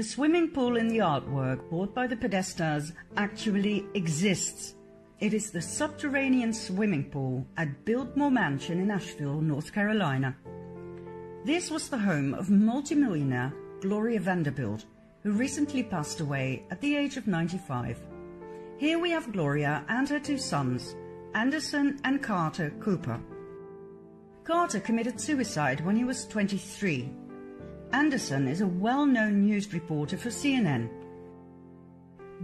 The swimming pool in the artwork bought by the Podestas actually exists. It is the subterranean swimming pool at Biltmore Mansion in Asheville, North Carolina. This was the home of multimillionaire Gloria Vanderbilt, who recently passed away at the age of 95. Here we have Gloria and her two sons, Anderson and Carter Cooper. Carter committed suicide when he was 23. Anderson is a well-known news reporter for CNN.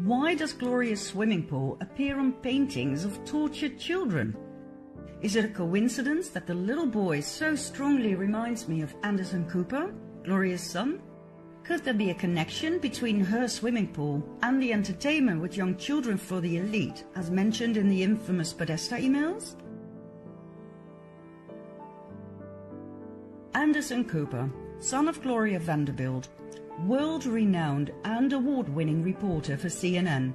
Why does Gloria's swimming pool appear on paintings of tortured children? Is it a coincidence that the little boy so strongly reminds me of Anderson Cooper, Gloria's son? Could there be a connection between her swimming pool and the entertainment with young children for the elite, as mentioned in the infamous Podesta emails? Anderson Cooper, son of Gloria Vanderbilt, world-renowned and award-winning reporter for CNN.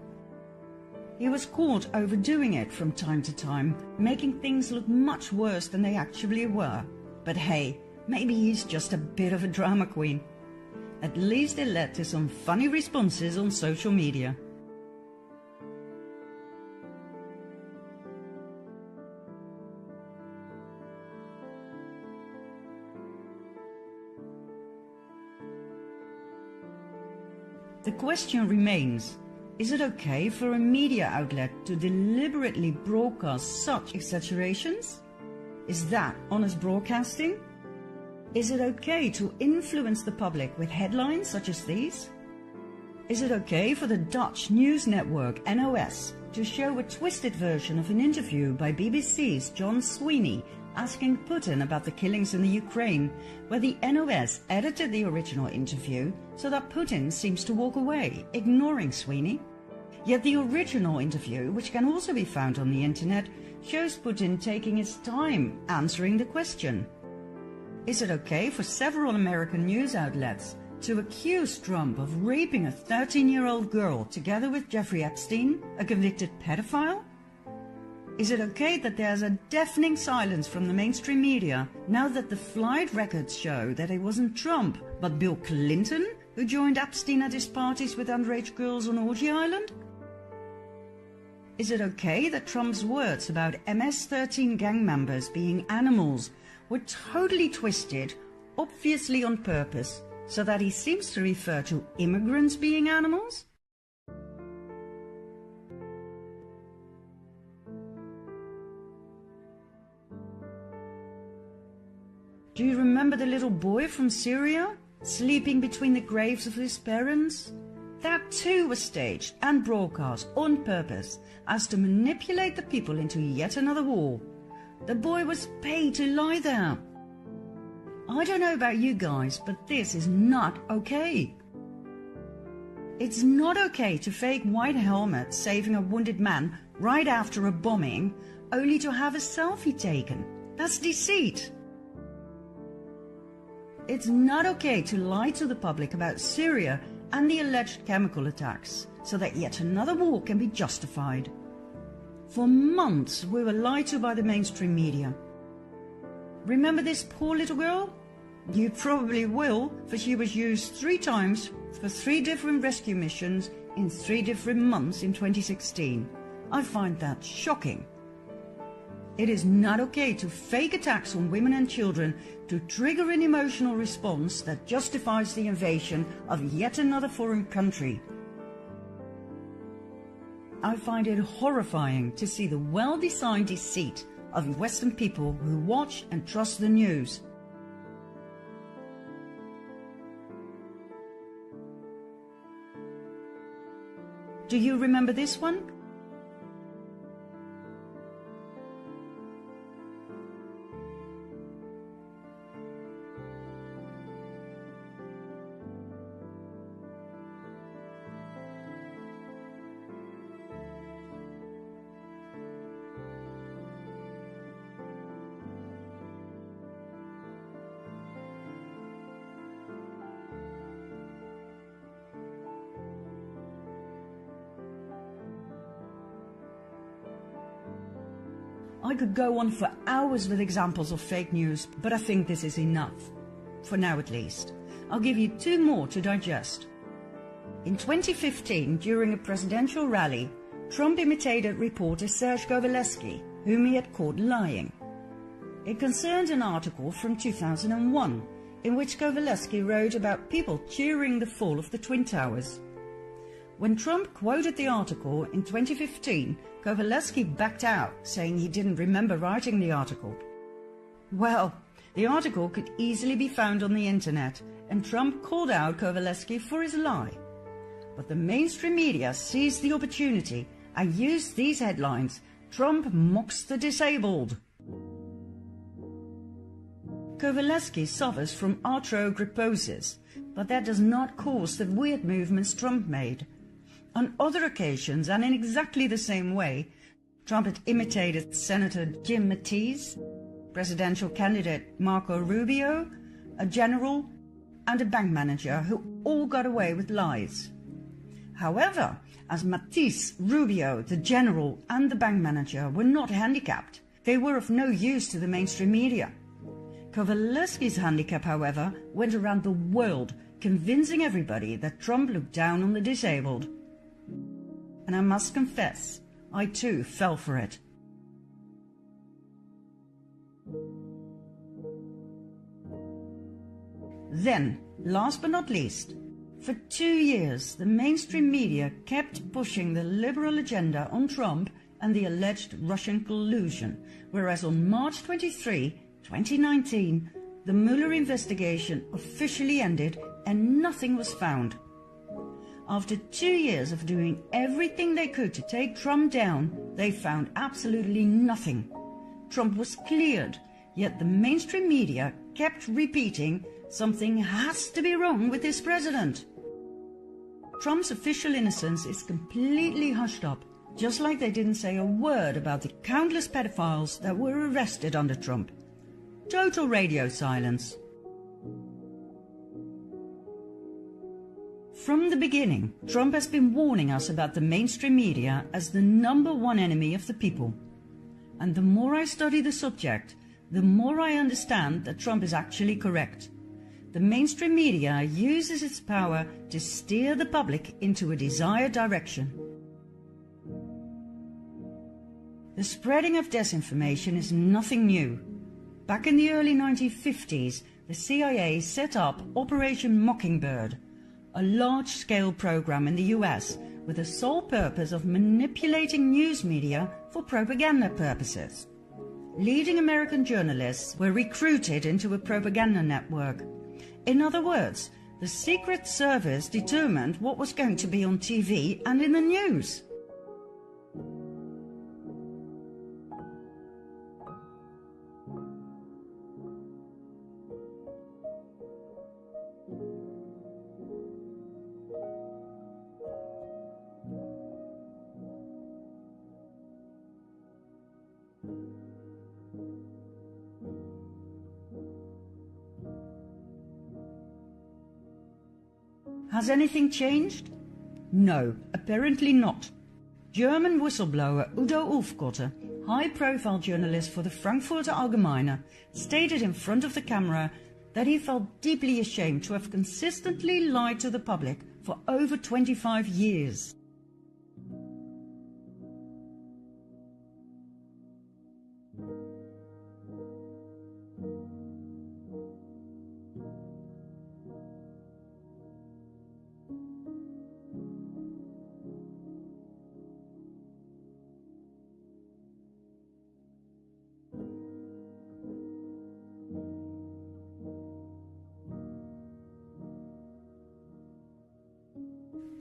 He was caught overdoing it from time to time, making things look much worse than they actually were. But hey, maybe he's just a bit of a drama queen. At least it led to some funny responses on social media. The question remains, is it okay for a media outlet to deliberately broadcast such exaggerations? Is that honest broadcasting? Is it okay to influence the public with headlines such as these? Is it okay for the Dutch news network NOS to show a twisted version of an interview by BBC's John Sweeney asking Putin about the killings in the Ukraine, where the NOS edited the original interview so that Putin seems to walk away, ignoring Sweeney? Yet the original interview, which can also be found on the internet, shows Putin taking his time answering the question. Is it okay for several American news outlets to accuse Trump of raping a 13-year-old girl together with Jeffrey Epstein, a convicted pedophile? Is it okay that there's a deafening silence from the mainstream media now that the flight records show that it wasn't Trump but Bill Clinton who joined Epstein at his parties with underage girls on Orgy Island? Is it okay that Trump's words about MS-13 gang members being animals were totally twisted, obviously on purpose, so that he seems to refer to immigrants being animals? Do you remember the little boy from Syria, sleeping between the graves of his parents? That too was staged and broadcast on purpose as to manipulate the people into yet another war. The boy was paid to lie there. I don't know about you guys, but this is not okay. It's not okay to fake white helmets saving a wounded man right after a bombing, only to have a selfie taken. That's deceit. It's not okay to lie to the public about Syria and the alleged chemical attacks, so that yet another war can be justified. For months we were lied to by the mainstream media. Remember this poor little girl? You probably will, for she was used 3 times for 3 different rescue missions in 3 different months in 2016. I find that shocking. It is not okay to fake attacks on women and children to trigger an emotional response that justifies the invasion of yet another foreign country. I find it horrifying to see the well-designed deceit of Western people who watch and trust the news. Do you remember this one? I could go on for hours with examples of fake news, but I think this is enough. For now at least. I'll give you 2 more to digest. In 2015, during a presidential rally, Trump imitated reporter Serge Kovaleski, whom he had caught lying. It concerned an article from 2001, in which Kovaleski wrote about people cheering the fall of the Twin Towers. When Trump quoted the article in 2015, Kovaleski backed out, saying he didn't remember writing the article. Well, the article could easily be found on the internet, and Trump called out Kovaleski for his lie. But the mainstream media seized the opportunity and used these headlines: "Trump mocks the disabled." Kovaleski suffers from arthrogryposis, but that does not cause the weird movements Trump made. On other occasions, and in exactly the same way, Trump had imitated Senator Jim Mattis, presidential candidate Marco Rubio, a general, and a bank manager who all got away with lies. However, as Mattis, Rubio, the general, and the bank manager were not handicapped, they were of no use to the mainstream media. Kovaleski's handicap, however, went around the world, convincing everybody that Trump looked down on the disabled. And I must confess, I too fell for it. Then, last but not least, for 2 years the mainstream media kept pushing the liberal agenda on Trump and the alleged Russian collusion, whereas on March 23, 2019, the Mueller investigation officially ended and nothing was found. After 2 years of doing everything they could to take Trump down, they found absolutely nothing. Trump was cleared, yet the mainstream media kept repeating, "Something has to be wrong with this president." Trump's official innocence is completely hushed up, just like they didn't say a word about the countless pedophiles that were arrested under Trump. Total radio silence. From the beginning, Trump has been warning us about the mainstream media as the #1 enemy of the people. And the more I study the subject, the more I understand that Trump is actually correct. The mainstream media uses its power to steer the public into a desired direction. The spreading of disinformation is nothing new. Back in the early 1950s, the CIA set up Operation Mockingbird, a large-scale program in the US with the sole purpose of manipulating news media for propaganda purposes. Leading American journalists were recruited into a propaganda network. In other words, the Secret Service determined what was going to be on TV and in the news. Has anything changed? No, apparently not. German whistleblower Udo Ulfkotte, high-profile journalist for the Frankfurter Allgemeine, stated in front of the camera that he felt deeply ashamed to have consistently lied to the public for over 25 years.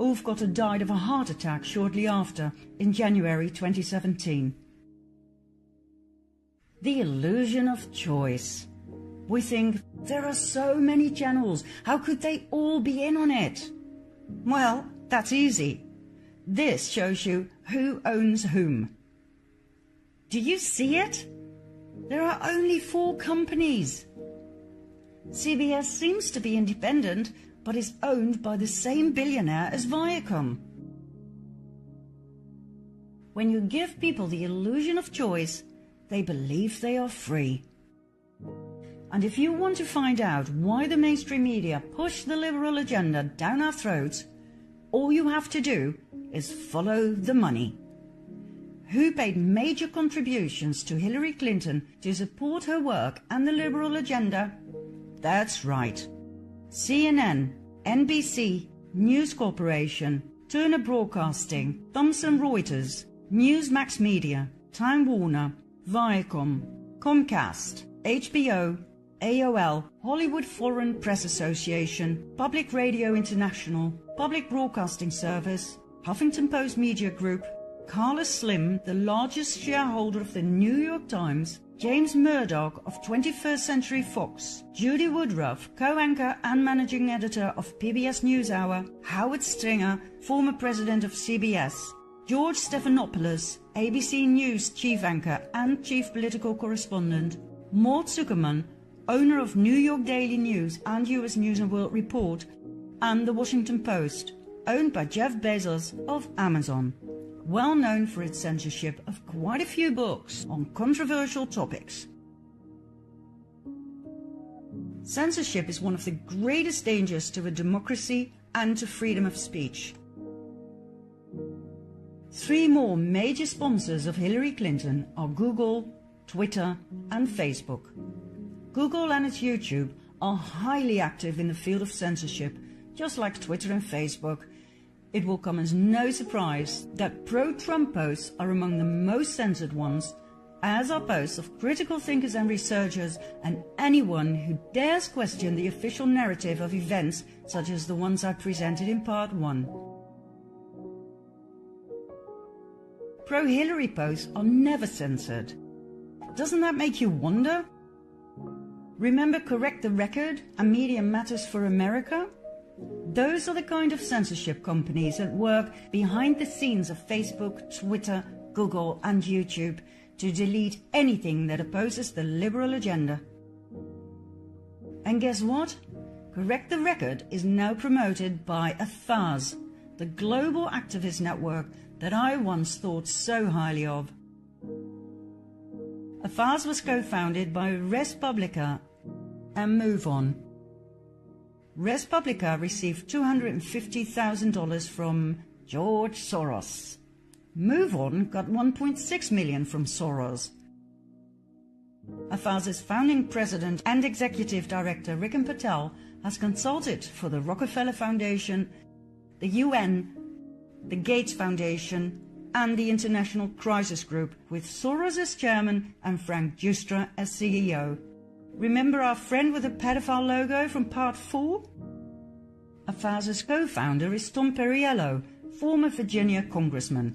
Ulfkotte died of a heart attack shortly after, in January 2017. The illusion of choice. We think, there are so many channels, how could they all be in on it? Well, that's easy. This shows you who owns whom. Do you see it? There are only 4 companies. CBS seems to be independent, but is owned by the same billionaire as Viacom. When you give people the illusion of choice, they believe they are free. And if you want to find out why the mainstream media push the liberal agenda down our throats, All you have to do is follow the money. Who paid major contributions to Hillary Clinton to support her work and the liberal agenda? That's right. CNN, NBC, News Corporation, Turner Broadcasting, Thomson Reuters, Newsmax Media, Time Warner, Viacom, Comcast, HBO, AOL, Hollywood Foreign Press Association, Public Radio International, Public Broadcasting Service, Huffington Post Media Group, Carlos Slim, the largest shareholder of the New York Times, James Murdoch of 21st Century Fox, Judy Woodruff, co-anchor and managing editor of PBS NewsHour, Howard Stringer, former president of CBS, George Stephanopoulos, ABC News chief anchor and chief political correspondent, Mort Zuckerman, owner of New York Daily News and US News and World Report, and The Washington Post, owned by Jeff Bezos of Amazon, well known for its censorship of quite a few books on controversial topics. Censorship is one of the greatest dangers to a democracy and to freedom of speech. 3 more major sponsors of Hillary Clinton are Google, Twitter, and Facebook. Google and its YouTube are highly active in the field of censorship, just like Twitter and Facebook. It will come as no surprise that pro-Trump posts are among the most censored ones, as are posts of critical thinkers and researchers and anyone who dares question the official narrative of events such as the ones I presented in part 1. Pro-Hillary posts are never censored. Doesn't that make you wonder? Remember Correct the Record and Media Matters for America? Those are the kind of censorship companies that work behind the scenes of Facebook, Twitter, Google and YouTube to delete anything that opposes the liberal agenda. And guess what? Correct the Record is now promoted by AFAS, the global activist network that I once thought so highly of. AFAS was co-founded by Res Publica and Move On. Res Publica received $250,000 from George Soros. Move On got $1.6 million from Soros. AFAS's founding president and executive director Ricken Patel has consulted for the Rockefeller Foundation, the UN, the Gates Foundation and the International Crisis Group, with Soros as chairman and Frank Giustra as CEO. Remember our friend with the pedophile logo from part 4? AFAS's co-founder is Tom Perriello, former Virginia congressman,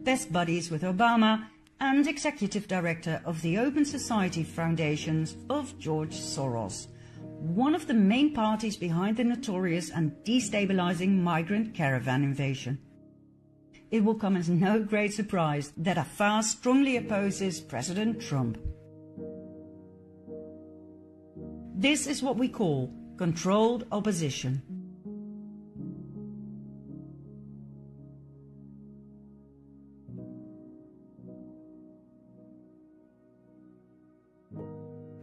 best buddies with Obama and executive director of the Open Society Foundations of George Soros, one of the main parties behind the notorious and destabilizing migrant caravan invasion. It will come as no great surprise that AFAS strongly opposes President Trump. This is what we call controlled opposition.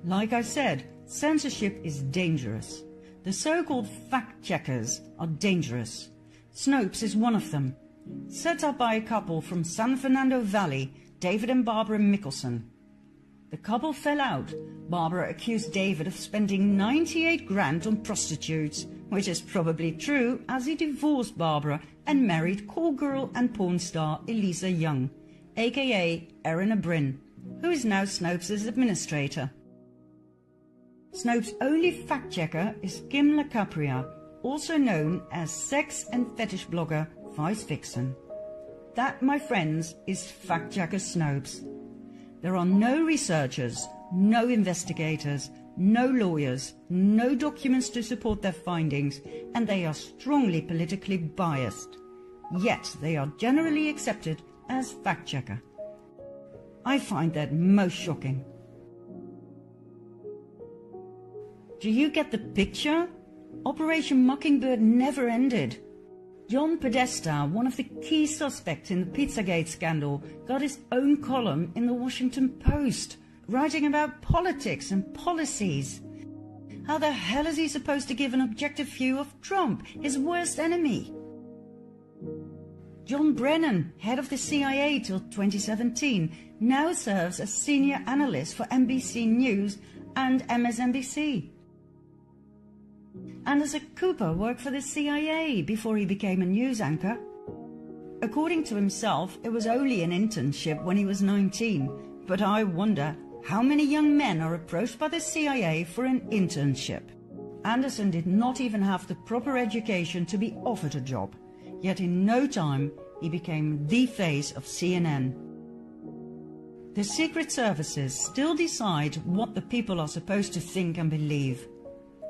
Like I said, censorship is dangerous. The so-called fact-checkers are dangerous. Snopes is one of them, set up by a couple from San Fernando Valley, David and Barbara Mickelson. The couple fell out. Barbara accused David of spending 98 grand on prostitutes, which is probably true as he divorced Barbara and married call girl and porn star Elisa Young, aka Erin Abrin, who is now Snopes' administrator. Snopes' only fact-checker is Kim LaCapria, also known as sex and fetish blogger Vice Vixen. That, my friends, is fact-checker Snopes. There are no researchers, no investigators, no lawyers, no documents to support their findings, and they are strongly politically biased. Yet they are generally accepted as fact-checker. I find that most shocking. Do you get the picture? Operation Mockingbird never ended. John Podesta, one of the key suspects in the Pizzagate scandal, got his own column in the Washington Post, writing about politics and policies. How the hell is he supposed to give an objective view of Trump, his worst enemy? John Brennan, head of the CIA till 2017, now serves as senior analyst for NBC News and MSNBC. Anderson Cooper worked for the CIA before he became a news anchor. According to himself, it was only an internship when he was 19, but I wonder how many young men are approached by the CIA for an internship. Anderson did not even have the proper education to be offered a job, yet in no time he became the face of CNN. The secret services still decide what the people are supposed to think and believe.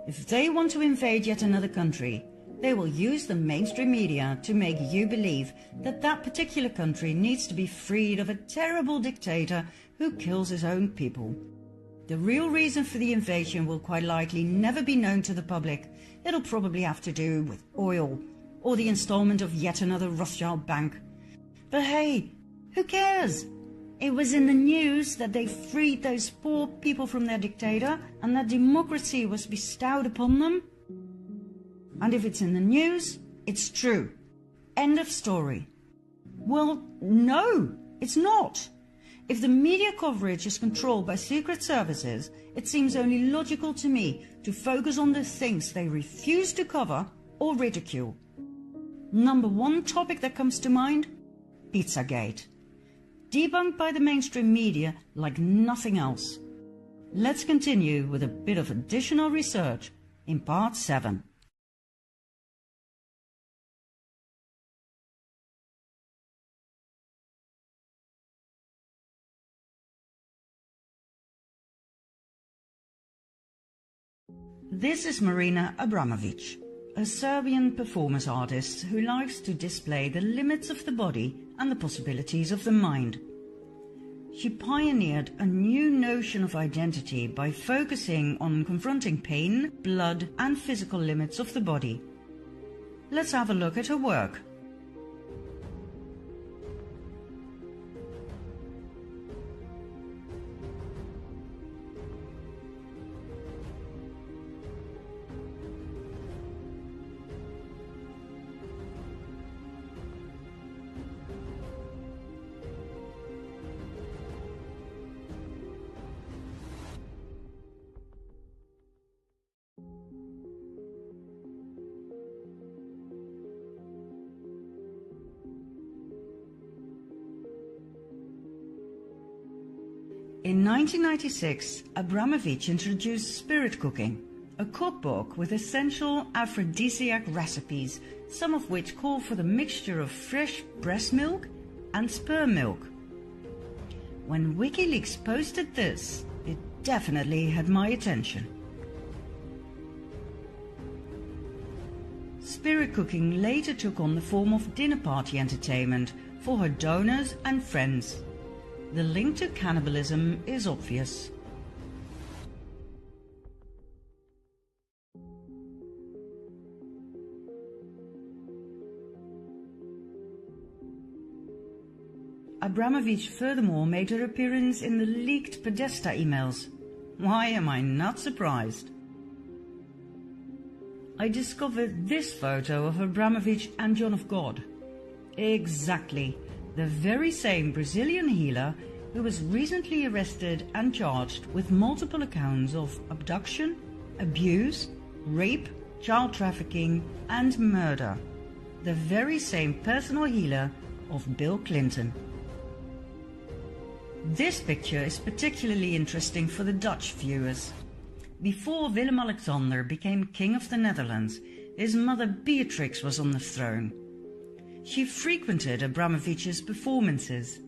If they want to invade yet another country, they will use the mainstream media to make you believe that that particular country needs to be freed of a terrible dictator who kills his own people. The real reason for the invasion will quite likely never be known to the public. It'll probably have to do with oil or the installment of yet another Rothschild bank. But hey, who cares? It was in the news that they freed those poor people from their dictator and that democracy was bestowed upon them. And if it's in the news, it's true. End of story. Well, no, it's not. If the media coverage is controlled by secret services, it seems only logical to me to focus on the things they refuse to cover or ridicule. Number one topic that comes to mind? Pizzagate. Debunked by the mainstream media like nothing else. Let's continue with a bit of additional research in part 7. This is Marina Abramovic, a Serbian performance artist who likes to display the limits of the body and the possibilities of the mind. She pioneered a new notion of identity by focusing on confronting pain, blood and physical limits of the body. Let's have a look at her work. In 1996, Abramovic introduced Spirit Cooking, a cookbook with essential aphrodisiac recipes, some of which call for the mixture of fresh breast milk and sperm milk. When WikiLeaks posted this, it definitely had my attention. Spirit Cooking later took on the form of dinner party entertainment for her donors and friends. The link to cannibalism is obvious. Abramovic furthermore made her appearance in the leaked Podesta emails. Why am I not surprised? I discovered this photo of Abramovic and John of God. Exactly. The very same Brazilian healer who was recently arrested and charged with multiple accounts of abduction, abuse, rape, child trafficking and murder. The very same personal healer of Bill Clinton. This picture is particularly interesting for the Dutch viewers. Before Willem-Alexander became King of the Netherlands, his mother Beatrix was on the throne. She frequented Abramovic's performances.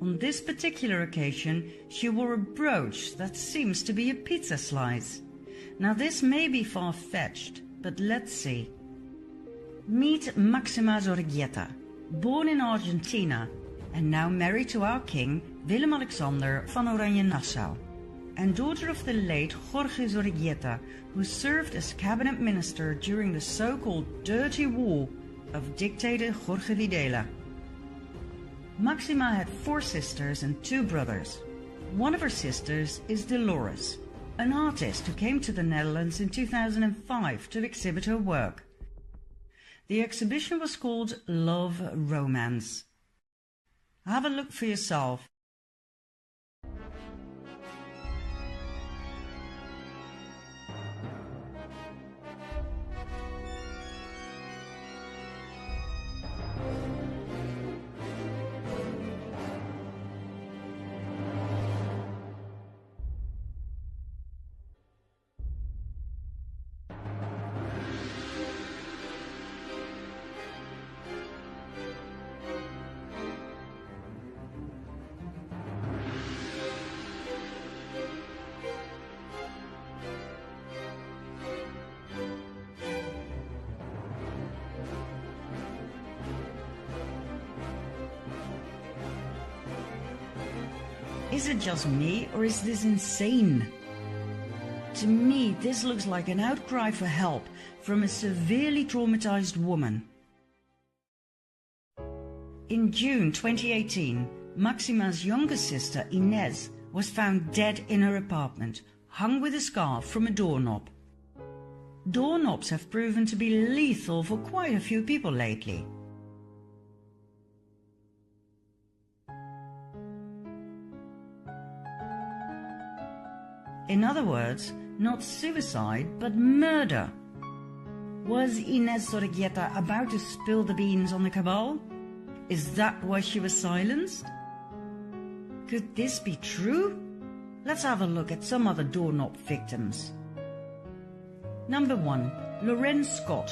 On this particular occasion, she wore a brooch that seems to be a pizza slice. Now this may be far-fetched, but let's see. Meet Maxima Zorreguieta, born in Argentina and now married to our king Willem-Alexander van Oranje-Nassau, and daughter of the late Jorge Zorreguieta, who served as cabinet minister during the so-called Dirty War of dictator Jorge Videla. Maxima had 4 sisters and 2 brothers. One of her sisters is Dolores, an artist who came to the Netherlands in 2005 to exhibit her work. The exhibition was called Love Romance. Have a look for yourself. Is it just me, or is this insane? To me, this looks like an outcry for help from a severely traumatized woman. In June 2018, Maxima's younger sister, Inez, was found dead in her apartment, hung with a scarf from a doorknob. Doorknobs have proven to be lethal for quite a few people lately. In other words, not suicide, but murder. Was Inez Sorreguieta about to spill the beans on the Cabal? Is that why she was silenced? Could this be true? Let's have a look at some other doorknob victims. Number 1. Lorraine Scott,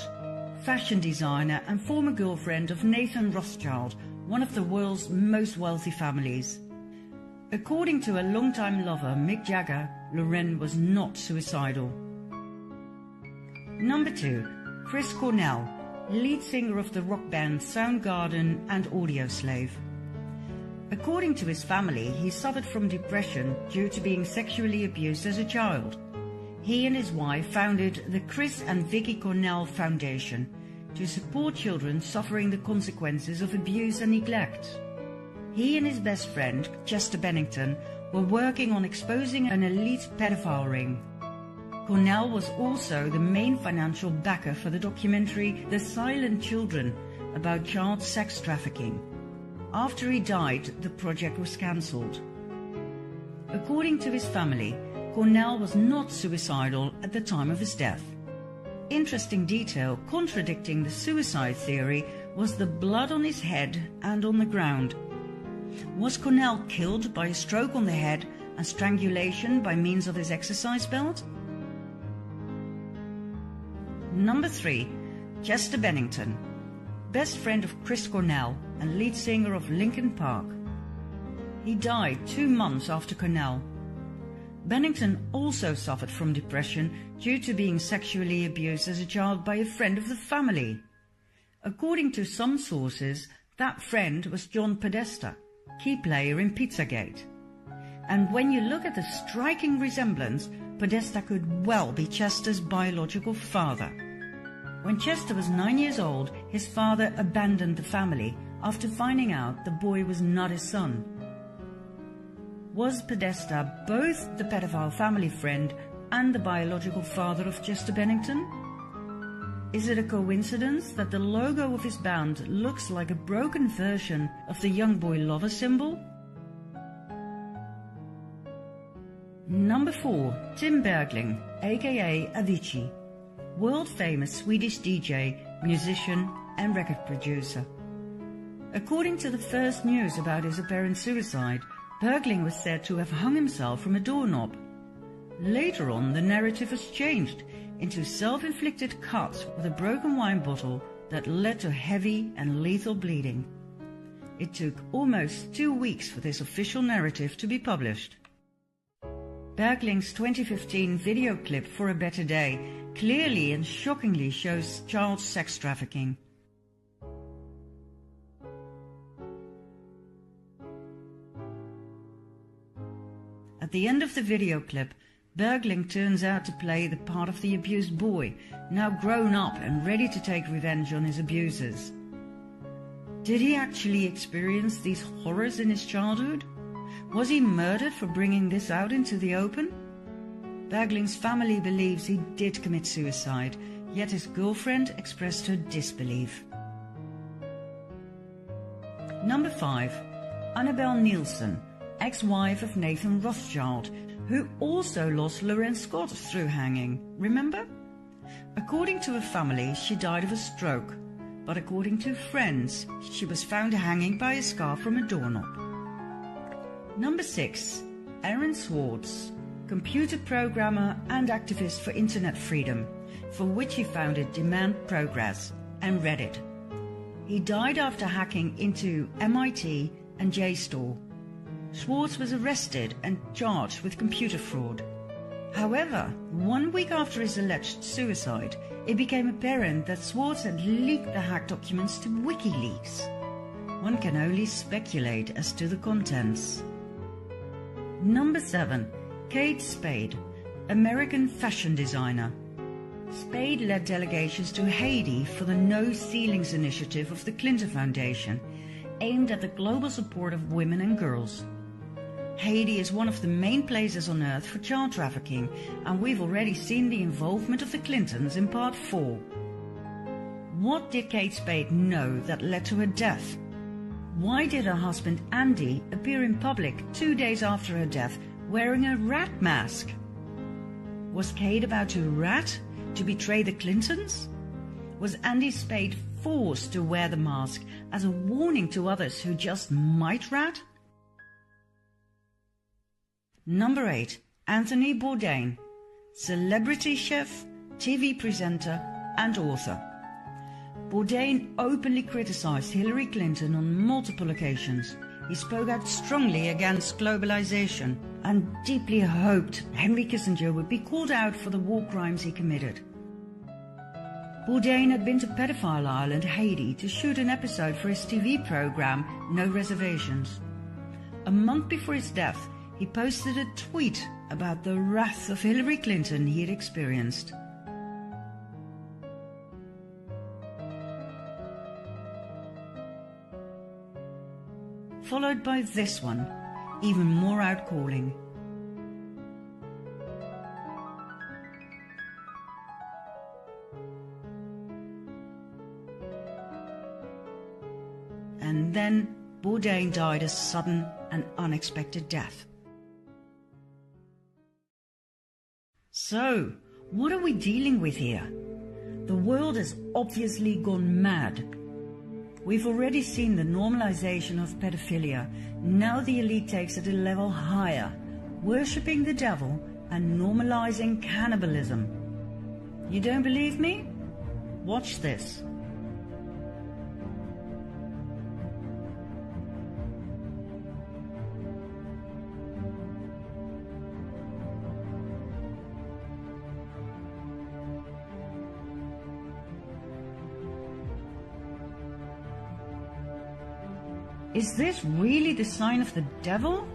fashion designer and former girlfriend of Nathan Rothschild, one of the world's most wealthy families. According to a longtime lover, Mick Jagger, Lorraine was not suicidal. Number 2. Chris Cornell, lead singer of the rock band Soundgarden and Audioslave. According to his family, he suffered from depression due to being sexually abused as a child. He and his wife founded the Chris and Vicky Cornell Foundation to support children suffering the consequences of abuse and neglect. He and his best friend, Chester Bennington, were working on exposing an elite pedophile ring. Cornell was also the main financial backer for the documentary The Silent Children about child sex trafficking. After he died, the project was cancelled. According to his family, Cornell was not suicidal at the time of his death. Interesting detail contradicting the suicide theory was the blood on his head and on the ground. Was Cornell killed by a stroke on the head and strangulation by means of his exercise belt? Number 3. Chester Bennington, best friend of Chris Cornell and lead singer of Linkin Park. He died 2 months after Cornell. Bennington also suffered from depression due to being sexually abused as a child by a friend of the family. According to some sources, that friend was John Podesta, key player in Pizzagate. And when you look at the striking resemblance, Podesta could well be Chester's biological father. When Chester was 9 years old, his father abandoned the family after finding out the boy was not his son. Was Podesta both the pedophile family friend and the biological father of Chester Bennington? Is it a coincidence that the logo of his band looks like a broken version of the young boy lover symbol? Number 4. Tim Bergling, aka Avicii, world-famous Swedish DJ, musician and record producer. According to the first news about his apparent suicide, Bergling was said to have hung himself from a doorknob. Later on, the narrative was changed into self-inflicted cuts with a broken wine bottle that led to heavy and lethal bleeding. It took almost 2 weeks for this official narrative to be published. Bergling's 2015 video clip For a Better Day clearly and shockingly shows child sex trafficking. At the end of the video clip, Bergling turns out to play the part of the abused boy, now grown up and ready to take revenge on his abusers. Did he actually experience these horrors in his childhood? Was he murdered for bringing this out into the open? Bergling's family believes he did commit suicide Yet his girlfriend expressed her disbelief. Number 5. Annabelle Nielsen, ex-wife of Nathan Rothschild, who also lost Lorenz Scott through hanging, remember? According to her family, she died of a stroke, but according to friends, she was found hanging by a scarf from a doorknob. Number 6. Aaron Swartz, computer programmer and activist for internet freedom, for which he founded Demand Progress and Reddit. He died after hacking into MIT and JSTOR. Swartz was arrested and charged with computer fraud. However, 1 week after his alleged suicide, it became apparent that Swartz had leaked the hacked documents to WikiLeaks. One can only speculate as to the contents. Number 7. Kate Spade, American fashion designer. Spade led delegations to Haiti for the No Ceilings initiative of the Clinton Foundation, aimed at the global support of women and girls. Haiti is one of the main places on earth for child trafficking, and we've already seen the involvement of the Clintons in part 4. What did Kate Spade know that led to her death? Why did her husband Andy appear in public 2 days after her death wearing a rat mask? Was Kate about to rat to betray the Clintons? Was Andy Spade forced to wear the mask as a warning to others who just might rat? Number 8. Anthony Bourdain, celebrity chef, TV presenter and author. Bourdain openly criticized Hillary Clinton on multiple occasions. He spoke out strongly against globalization and deeply hoped Henry Kissinger would be called out for the war crimes he committed. Bourdain had been to Pedophile Island, Haiti, to shoot an episode for his TV program No Reservations. A month before his death, he posted a tweet about the wrath of Hillary Clinton he had experienced. Followed by this one, even more outcalling. And then Bourdain died a sudden and unexpected death. So, what are we dealing with here? The world has obviously gone mad. We've already seen the normalization of pedophilia. Now the elite takes it a level higher, worshipping the devil and normalizing cannibalism. You don't believe me? Watch this. Is this really the sign of the devil?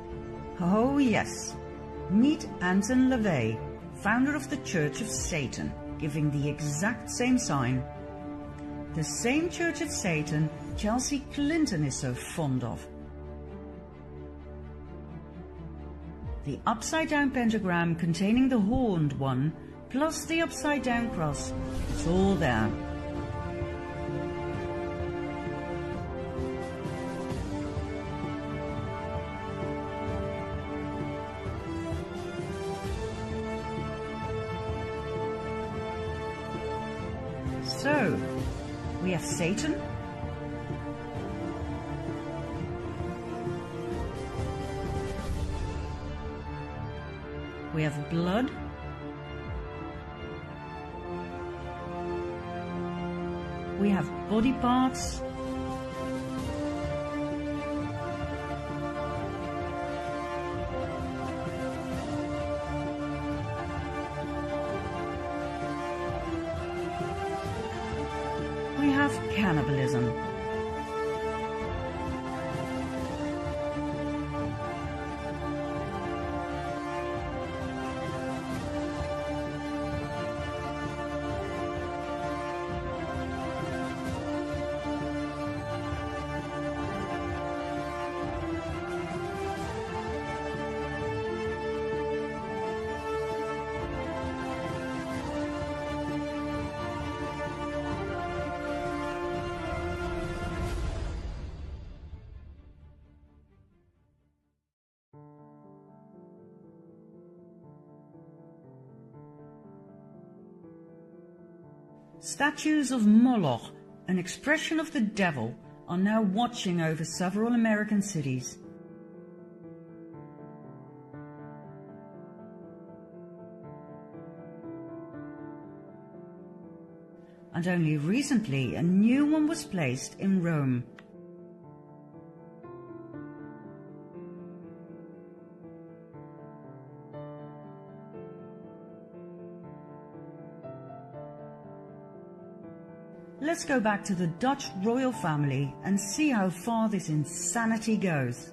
Oh yes. Meet Anton LaVey, founder of the Church of Satan, giving the exact same sign. The same Church of Satan Chelsea Clinton is so fond of. The upside-down pentagram containing the horned one, plus the upside-down cross, it's all there. So, we have Satan, we have blood, we have body parts, we have cannibalism. Statues of Moloch, an expression of the devil, are now watching over several American cities. And only recently a new one was placed in Rome. Let's go back to the Dutch royal family and see how far this insanity goes.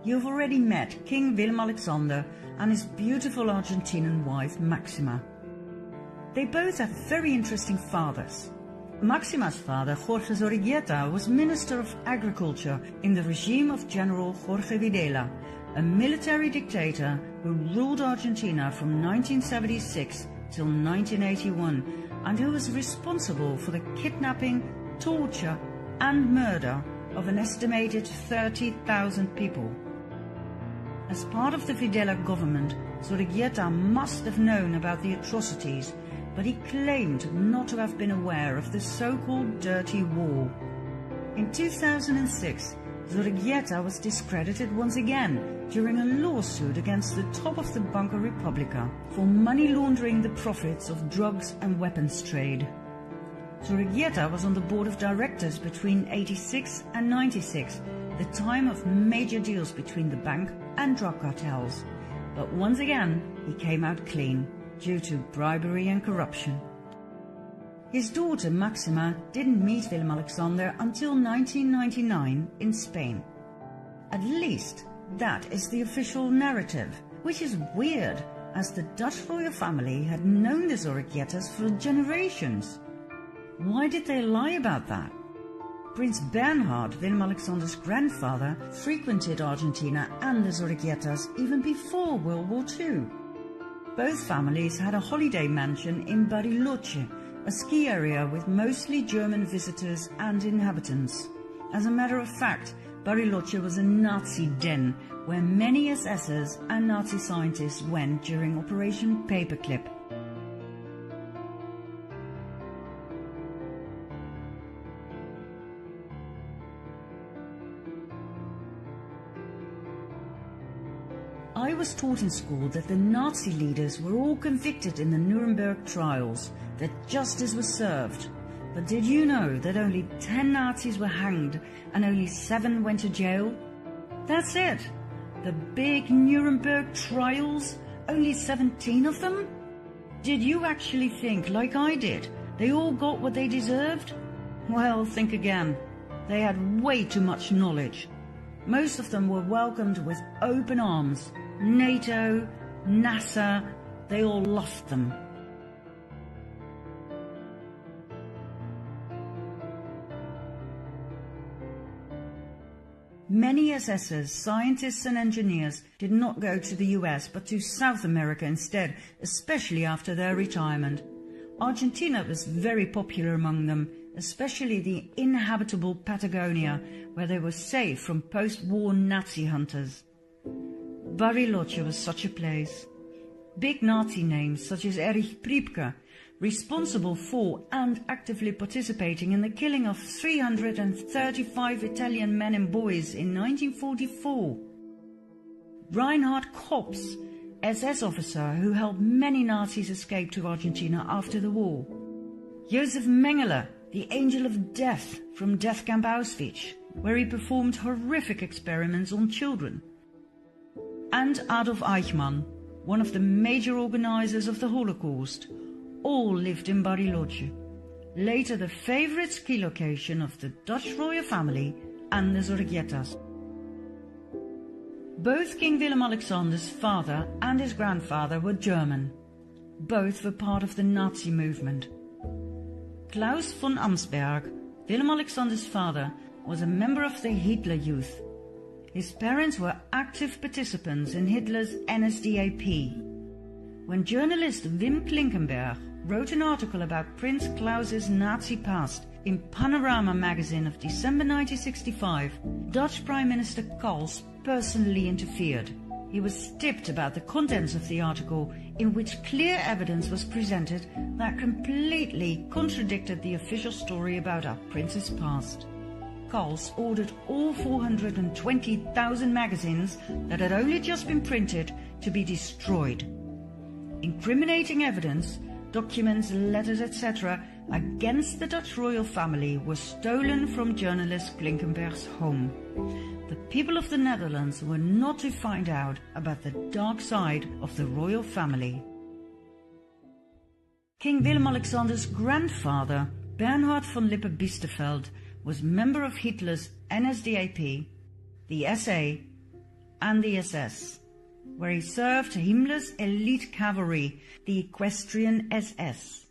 You've already met King Willem-Alexander and his beautiful Argentinian wife Maxima. They both have very interesting fathers. Maxima's father, Jorge Zorrigueta, was Minister of Agriculture in the regime of General Jorge Videla, a military dictator who ruled Argentina from 1976 till 1981, and who was responsible for the kidnapping, torture and murder of an estimated 30,000 people. As part of the Videla government, Zorrigueta must have known about the atrocities, but he claimed not to have been aware of the so-called Dirty War. In 2006, Zorrigueta was discredited once again during a lawsuit against the top of the Banca Repubblica for money laundering the profits of drugs and weapons trade. Zorrigueta was on the board of directors between 86 and 96, the time of major deals between the bank and drug cartels. But once again, he came out clean due to bribery and corruption. His daughter Maxima didn't meet Willem-Alexander until 1999 in Spain. At least that is the official narrative, which is weird as the Dutch royal family had known the Zorriguetas for generations. Why did they lie about that? Prince Bernhard, Willem-Alexander's grandfather, frequented Argentina and the Zorriguetas even before World War II. Both families had a holiday mansion in Bariloche, a ski area with mostly German visitors and inhabitants. As a matter of fact, Bariloche was a Nazi den where many SSers and Nazi scientists went during Operation Paperclip. I was taught in school that the Nazi leaders were all convicted in the Nuremberg trials, that justice was served. But did you know that only 10 Nazis were hanged and only 7 went to jail? That's it. The big Nuremberg trials, only 17 of them? Did you actually think, like I did, they all got what they deserved? Well, think again. They had way too much knowledge. Most of them were welcomed with open arms. NATO, NASA, they all loved them. Many SSers, scientists and engineers did not go to the US but to South America instead, especially after their retirement. Argentina was very popular among them, especially the inhabitable Patagonia, where they were safe from post-war Nazi hunters. Bariloche was such a place. Big Nazi names such as R.I.P, responsible for and actively participating in the killing of 335 Italian men and boys in 1944. Reinhard Kops, SS officer who helped many Nazis escape to Argentina after the war. Josef Mengele, the Angel of Death from Death Camp Auschwitz, where he performed horrific experiments on children. And Adolf Eichmann, one of the major organizers of the Holocaust, all lived in Bariloche, later the favorite ski location of the Dutch royal family and the Zorriguetas. Both King Willem-Alexander's father and his grandfather were German. Both were part of the Nazi movement. Klaus von Amsberg, Willem-Alexander's father, was a member of the Hitler Youth. His parents were active participants in Hitler's NSDAP. When journalist Wim Klinkenberg wrote an article about Prince Klaus's Nazi past in Panorama magazine of December 1965, Dutch Prime Minister Kals personally interfered. he was stiffed about the contents of the article, in which clear evidence was presented that completely contradicted the official story about our prince's past. Carls ordered all 420,000 magazines that had only just been printed to be destroyed. Incriminating evidence, documents, letters, etc. against the Dutch royal family were stolen from journalist Klinkenberg's home. The people of the Netherlands were not to find out about the dark side of the royal family. King Willem-Alexander's grandfather, Bernhard von Lippe-Biesterfeld, was member of Hitler's NSDAP, the SA and the SS, where he served Himmler's elite cavalry, the Equestrian SS.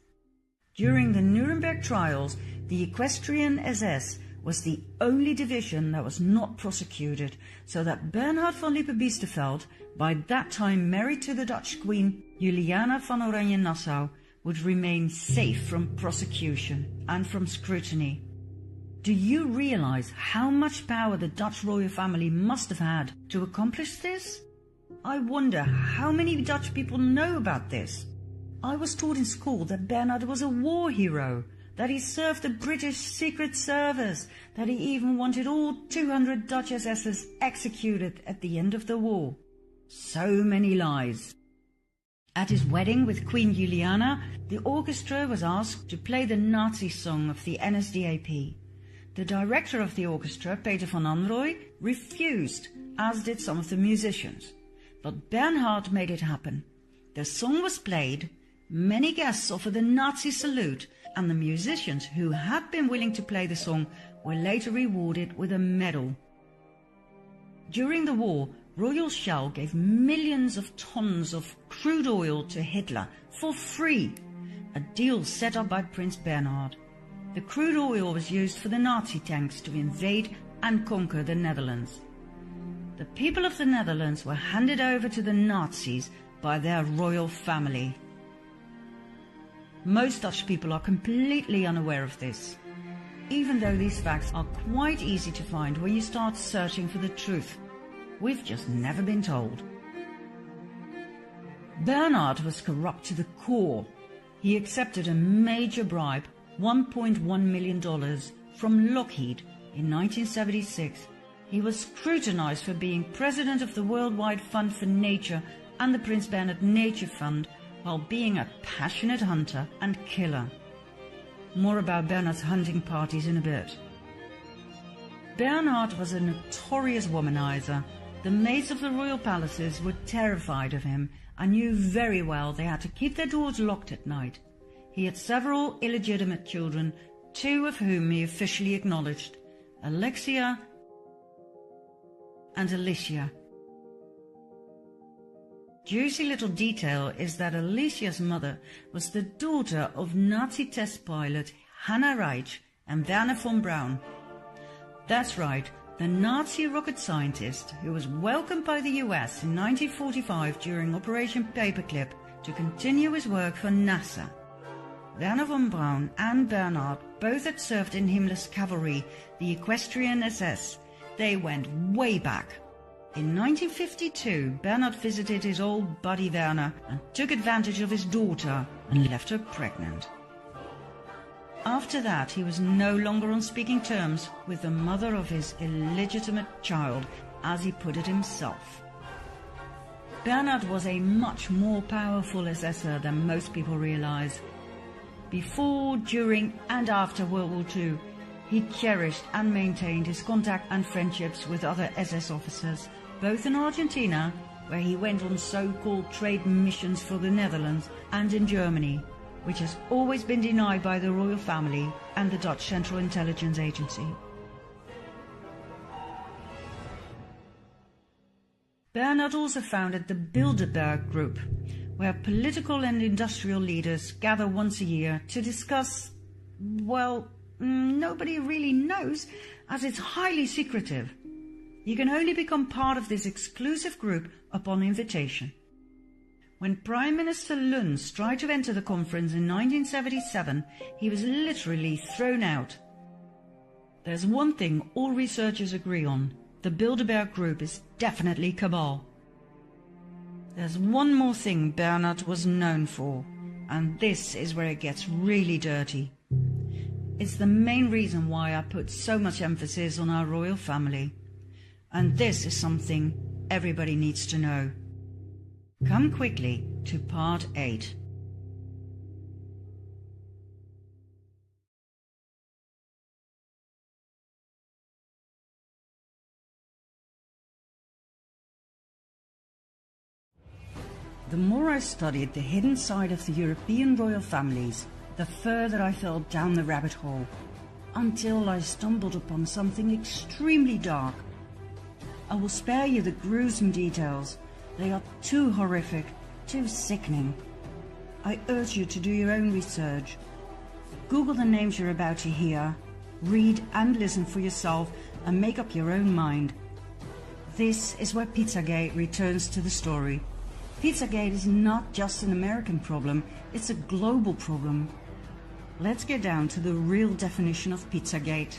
During the Nuremberg trials, the Equestrian SS was the only division that was not prosecuted, so that Bernhard von Lippe-Biesterfeld, by that time married to the Dutch Queen Juliana van Oranje-Nassau, would remain safe from prosecution and from scrutiny. Do you realize how much power the Dutch royal family must have had to accomplish this? I wonder how many Dutch people know about this. I was taught in school that Bernhard was a war hero, that he served the British Secret Service, that he even wanted all 200 Dutch SS'ers executed at the end of the war. So many lies. At his wedding with Queen Juliana, the orchestra was asked to play the Nazi song of the NSDAP. The director of the orchestra, Peter van Anrooy, refused, as did some of the musicians. But Bernhard made it happen. The song was played, many guests offered the Nazi salute, and the musicians who had been willing to play the song were later rewarded with a medal. During the war, Royal Shell gave millions of tons of crude oil to Hitler for free, a deal set up by Prince Bernhard. The crude oil was used for the Nazi tanks to invade and conquer the Netherlands. The people of the Netherlands were handed over to the Nazis by their royal family. Most Dutch people are completely unaware of this, even though these facts are quite easy to find when you start searching for the truth. We've just never been told. Bernhard was corrupt to the core. He accepted a major bribe, $1.1 million, from Lockheed in 1976. He was scrutinized for being president of the Worldwide Fund for Nature and the Prince Bernhard Nature Fund, while being a passionate hunter and killer. More about Bernhard's hunting parties in a bit. Bernhard was a notorious womanizer. The maids of the royal palaces were terrified of him and knew very well they had to keep their doors locked at night. He had several illegitimate children, two of whom he officially acknowledged, Alexia and Alicia. Juicy little detail is that Alicia's mother was the daughter of Nazi test pilot Hannah R.I.P and Werner von Braun. That's right, the Nazi rocket scientist who was welcomed by the US in 1945 during Operation Paperclip to continue his work for NASA. Werner von Braun and Bernhard both had served in Himmler's cavalry, the Equestrian SS. They went way back. In 1952, Bernhard visited his old buddy Werner and took advantage of his daughter and left her pregnant. After that, he was no longer on speaking terms with the mother of his illegitimate child, as he put it himself. Bernhard was a much more powerful SS'er than most people realize. Before, during and after World War II, he cherished and maintained his contact and friendships with other SS officers, both in Argentina, where he went on so-called trade missions for the Netherlands, and in Germany, which has always been denied by the royal family and the Dutch Central Intelligence Agency. Bernhard also founded the Bilderberg Group, where political and industrial leaders gather once a year to discuss, well, nobody really knows, as it's highly secretive. You can only become part of this exclusive group upon invitation. When Prime Minister Luns tried to enter the conference in 1977, he was literally thrown out. There's one thing all researchers agree on: the Bilderberg Group is definitely Cabal. There's one more thing Bernard was known for, and this is where it gets really dirty. It's the main reason why I put so much emphasis on our royal family. And this is something everybody needs to know. Come quickly to part 8. The more I studied the hidden side of the European royal families, the further I fell down the rabbit hole, until I stumbled upon something extremely dark. I will spare you the gruesome details. They are too horrific, too sickening. I urge you to do your own research. Google the names you're about to hear, read and listen for yourself, and make up your own mind. This is where Pizzagate returns to the story. Pizzagate is not just an American problem, it's a global problem. Let's get down to the real definition of Pizzagate.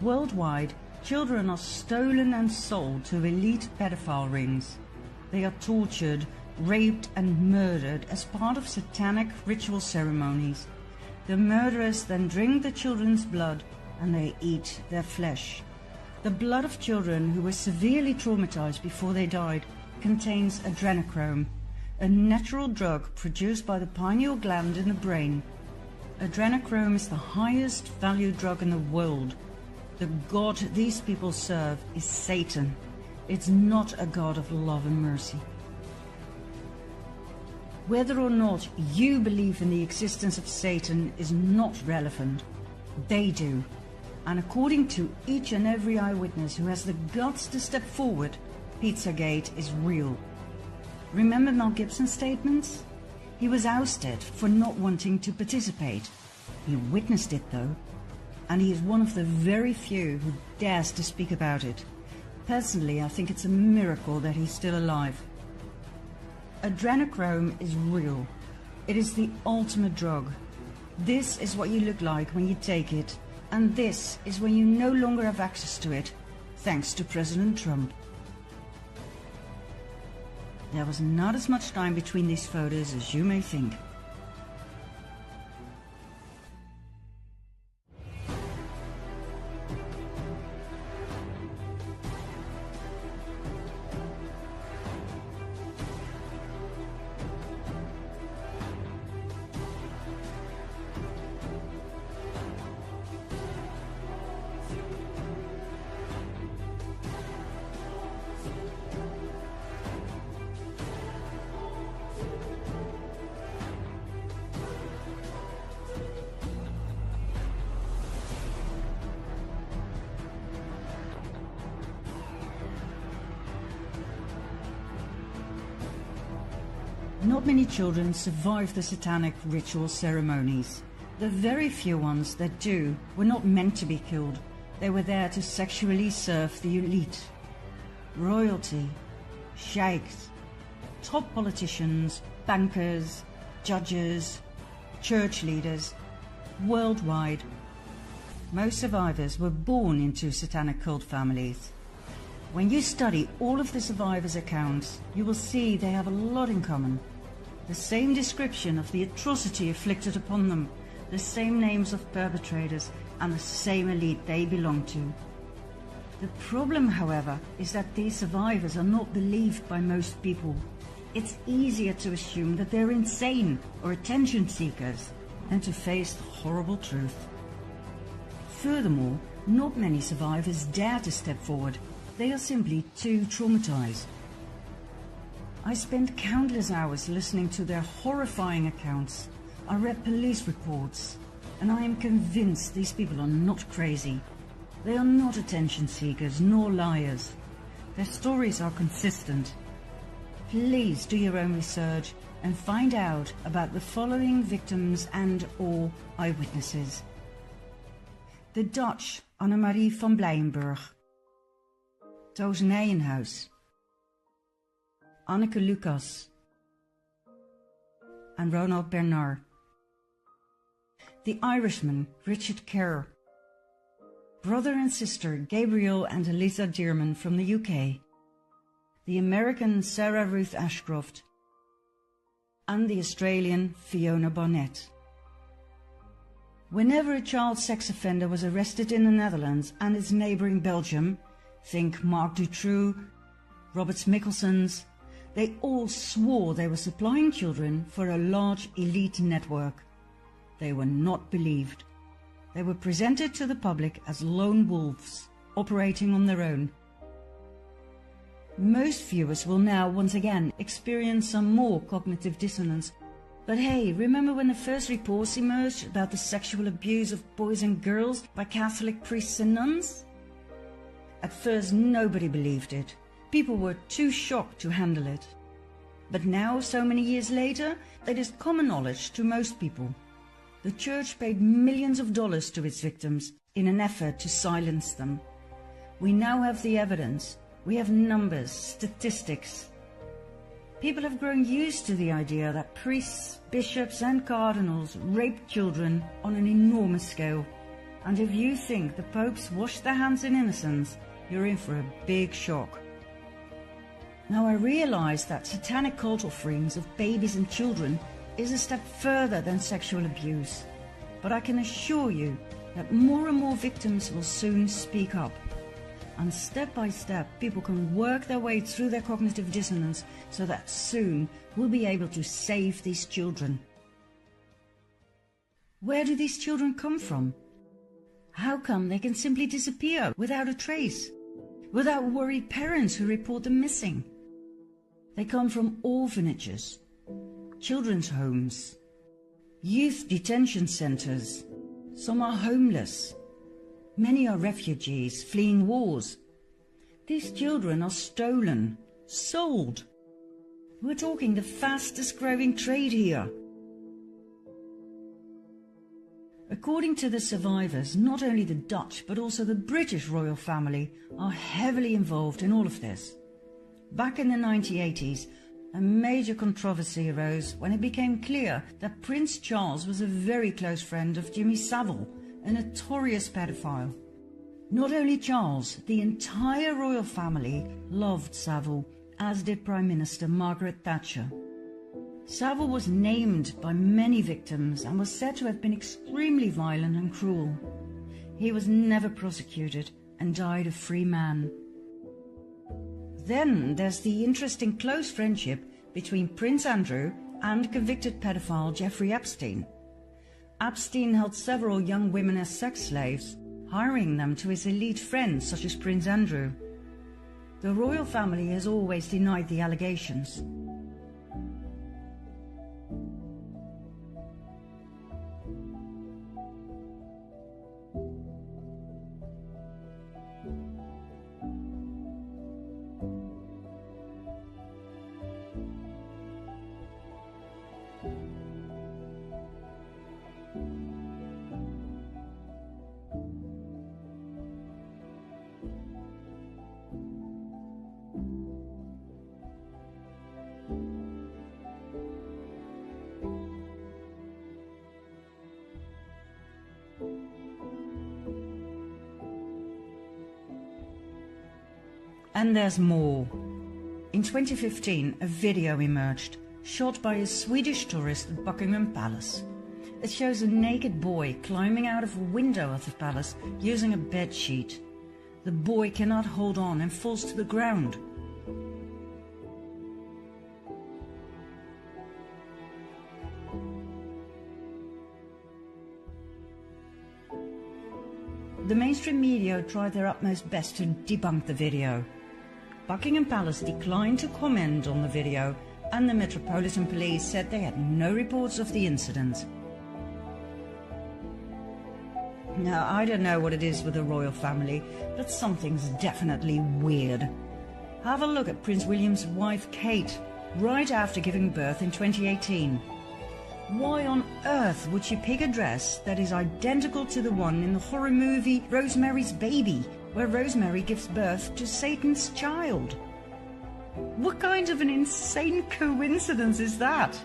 Worldwide, children are stolen and sold to elite pedophile rings. They are tortured, raped and murdered as part of satanic ritual ceremonies. The murderers then drink the children's blood and they eat their flesh. The blood of children who were severely traumatized before they died contains adrenochrome, a natural drug produced by the pineal gland in the brain. Adrenochrome is the highest valued drug in the world. The god these people serve is Satan. It's not a god of love and mercy. Whether or not you believe in the existence of Satan is not relevant. They do. And according to each and every eyewitness who has the guts to step forward, Pizzagate is real. Remember Mel Gibson's statements? He was ousted for not wanting to participate. He witnessed it though, and he is one of the very few who dares to speak about it. Personally, I think it's a miracle that he's still alive. Adrenochrome is real. It is the ultimate drug. This is what you look like when you take it, and this is when you no longer have access to it, thanks to President Trump. There was not as much time between these photos as you may think. Not many children survive the satanic ritual ceremonies. The very few ones that do were not meant to be killed. They were there to sexually serve the elite. Royalty, sheikhs, top politicians, bankers, judges, church leaders, worldwide. Most survivors were born into satanic cult families. When you study all of the survivors' accounts, you will see they have a lot in common. The same description of the atrocity inflicted upon them, the same names of perpetrators, and the same elite they belong to. The problem, however, is that these survivors are not believed by most people. It's easier to assume that they're insane or attention seekers than to face the horrible truth. Furthermore, not many survivors dare to step forward. They are simply too traumatized. I spent countless hours listening to their horrifying accounts. I read police reports, and I am convinced these people are not crazy. They are not attention seekers nor liars. Their stories are consistent. Please do your own research and find out about the following victims and/or eyewitnesses. The Dutch Annemarie van Blijenburg, Toos Nijenhuis, Anneke Lucas, and Ronald Bernard. The Irishman Richard Kerr, brother and sister Gabriel and Eliza Dearman from the UK, the American Sarah Ruth Ashcroft, and the Australian Fiona Barnett. Whenever a child sex offender was arrested in the Netherlands and its neighbouring Belgium, think Mark Dutroux, Roberts Mikkelsons, they all swore they were supplying children for a large elite network. They were not believed. They were presented to the public as lone wolves, operating on their own. Most viewers will now once again experience some more cognitive dissonance. But hey, remember when the first reports emerged about the sexual abuse of boys and girls by Catholic priests and nuns? At first nobody believed it. People were too shocked to handle it. But now, so many years later, it is common knowledge to most people. The church paid millions of dollars to its victims in an effort to silence them. We now have the evidence. We have numbers, statistics. People have grown used to the idea that priests, bishops and cardinals rape children on an enormous scale. And if you think the popes washed their hands in innocence, you're in for a big shock. Now I realize that satanic cult offerings of babies and children is a step further than sexual abuse. But I can assure you that more and more victims will soon speak up. And step by step, people can work their way through their cognitive dissonance so that soon we'll be able to save these children. Where do these children come from? How come they can simply disappear without a trace, without worried parents who report them missing? They come from orphanages, children's homes, youth detention centers. Some are homeless. Many are refugees fleeing wars. These children are stolen, sold. We're talking the fastest growing trade here. According to the survivors, not only the Dutch but also the British royal family are heavily involved in all of this. Back in the 1980s, a major controversy arose when it became clear that Prince Charles was a very close friend of Jimmy Savile, a notorious pedophile. Not only Charles, the entire royal family loved Savile, as did Prime Minister Margaret Thatcher. Savile was named by many victims and was said to have been extremely violent and cruel. He was never prosecuted and died a free man. Then there's the interesting close friendship between Prince Andrew and convicted pedophile Jeffrey Epstein. Epstein held several young women as sex slaves, hiring them to his elite friends such as Prince Andrew. The royal family has always denied the allegations. And there's more. In 2015, a video emerged, shot by a Swedish tourist at Buckingham Palace. It shows a naked boy climbing out of a window of the palace using a bedsheet. The boy cannot hold on and falls to the ground. The mainstream media tried their utmost best to debunk the video. Buckingham Palace declined to comment on the video, and the Metropolitan Police said they had no reports of the incident. Now, I don't know what it is with the royal family, but something's definitely weird. Have a look at Prince William's wife Kate, right after giving birth in 2018. Why on earth would she pick a dress that is identical to the one in the horror movie Rosemary's Baby, where Rosemary gives birth to Satan's child? What kind of an insane coincidence is that?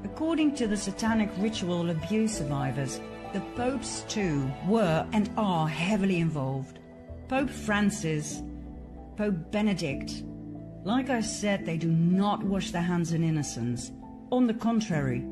According to the satanic ritual abuse survivors, the popes too were and are heavily involved. Pope Francis, Pope Benedict. Like I said, they do not wash their hands in innocence. On the contrary.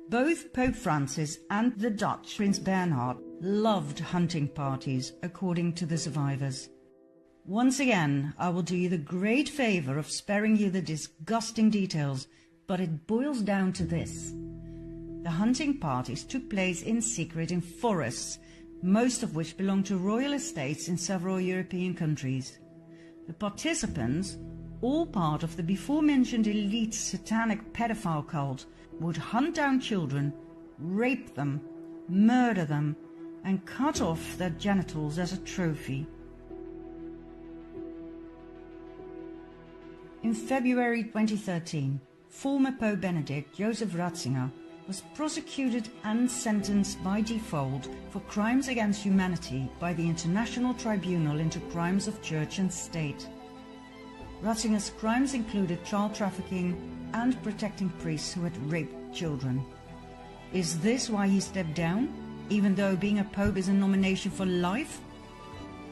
Both Pope Francis and the Dutch Prince Bernhard loved hunting parties, according to the survivors. Once again, I will do you the great favour of sparing you the disgusting details, but it boils down to this. The hunting parties took place in secret in forests, most of which belonged to royal estates in several European countries. The participants, all part of the before-mentioned elite satanic pedophile cult, would hunt down children, rape them, murder them, and cut off their genitals as a trophy. In February 2013, former Pope Benedict Joseph Ratzinger was prosecuted and sentenced by default for crimes against humanity by the International Tribunal into Crimes of Church and State. Ratzinger's crimes included child trafficking and protecting priests who had raped children. Is this why he stepped down, even though being a pope is a nomination for life?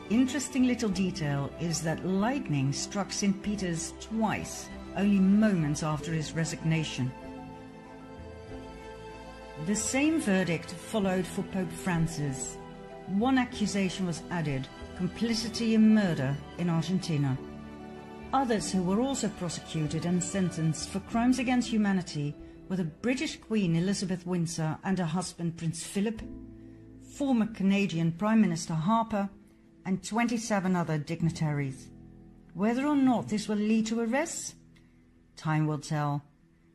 Interesting little detail is that lightning struck St. Peter's twice, only moments after his resignation. The same verdict followed for Pope Francis. One accusation was added: complicity in murder in Argentina. Others who were also prosecuted and sentenced for crimes against humanity were the British Queen Elizabeth Windsor and her husband Prince Philip, former Canadian Prime Minister Harper, and 27 other dignitaries. Whether or not this will lead to arrests? Time will tell.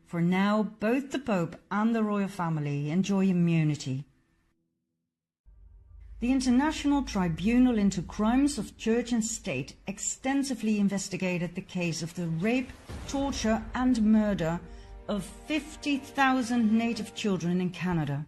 For now, both the Pope and the royal family enjoy immunity. The International Tribunal into Crimes of Church and State extensively investigated the case of the rape, torture and murder of 50,000 native children in Canada.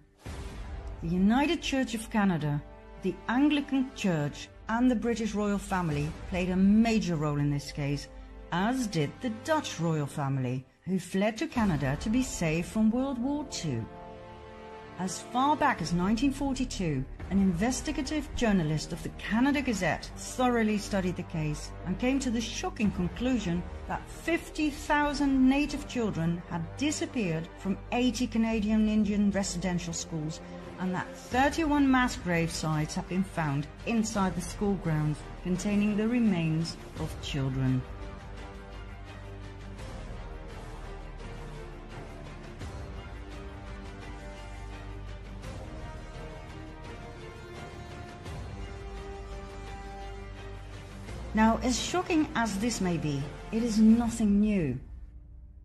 The United Church of Canada, the Anglican Church and the British royal family played a major role in this case, as did the Dutch royal family, who fled to Canada to be safe from World War II. As far back as 1942, an investigative journalist of the Canada Gazette thoroughly studied the case and came to the shocking conclusion that 50,000 native children had disappeared from 80 Canadian Indian residential schools, and that 31 mass grave sites have been found inside the school grounds containing the remains of children. Now, as shocking as this may be, it is nothing new.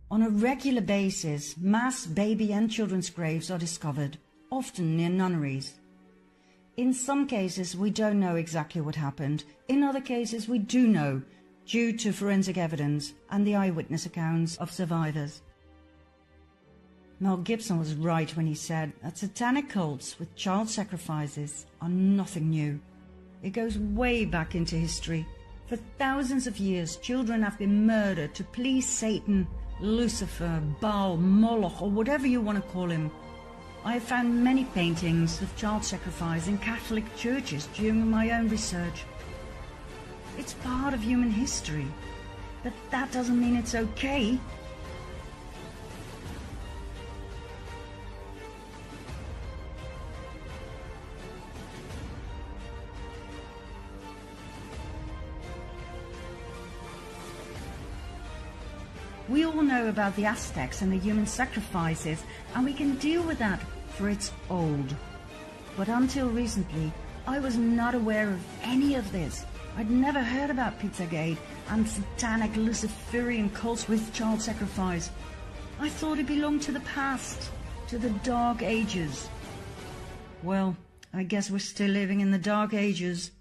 On a regular basis, mass baby and children's graves are discovered, often near nunneries. In some cases, we don't know exactly what happened. In other cases, we do know, due to forensic evidence and the eyewitness accounts of survivors. Mel Gibson was right when he said that satanic cults with child sacrifices are nothing new. It goes way back into history. For thousands of years, children have been murdered to please Satan, Lucifer, Baal, Moloch, or whatever you want to call him. I have found many paintings of child sacrifice in Catholic churches during my own research. It's part of human history, but that doesn't mean it's okay. We all know about the Aztecs and the human sacrifices, and we can deal with that, for it's old. But until recently, I was not aware of any of this. I'd never heard about Pizzagate and satanic Luciferian cults with child sacrifice. I thought it belonged to the past, to the Dark Ages. Well, I guess we're still living in the Dark Ages.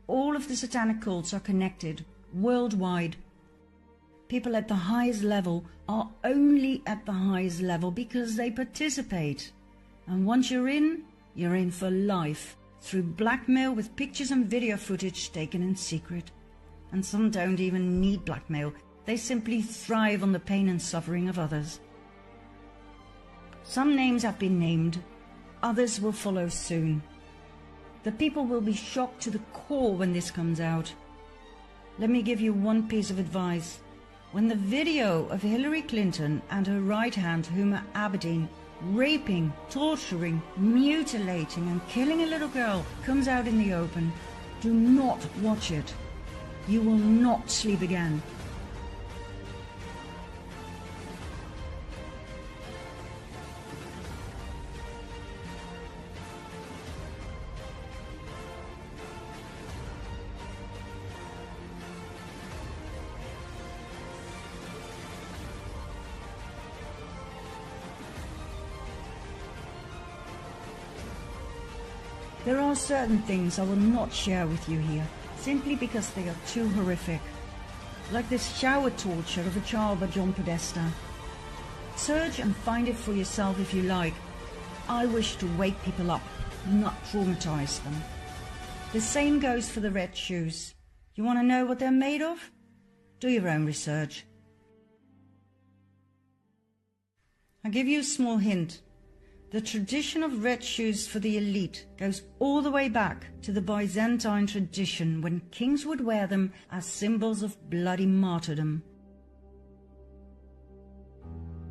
All of the satanic cults are connected, worldwide. People at the highest level are only at the highest level because they participate. And once you're in for life. through blackmail with pictures and video footage taken in secret. And some don't even need blackmail, they simply thrive on the pain and suffering of others. Some names have been named, others will follow soon. The people will be shocked to the core when this comes out. Let me give you one piece of advice. When the video of Hillary Clinton and her right hand, Huma Abedin, raping, torturing, mutilating and killing a little girl comes out in the open, do not watch it. You will not sleep again. There are certain things I will not share with you here, simply because they are too horrific. Like this shower torture of a child by John Podesta. Search and find it for yourself if you like. I wish to wake people up, not traumatize them. The same goes for the red shoes. You want to know what they're made of? Do your own research. I'll give you a small hint. The tradition of red shoes for the elite goes all the way back to the Byzantine tradition when kings would wear them as symbols of bloody martyrdom.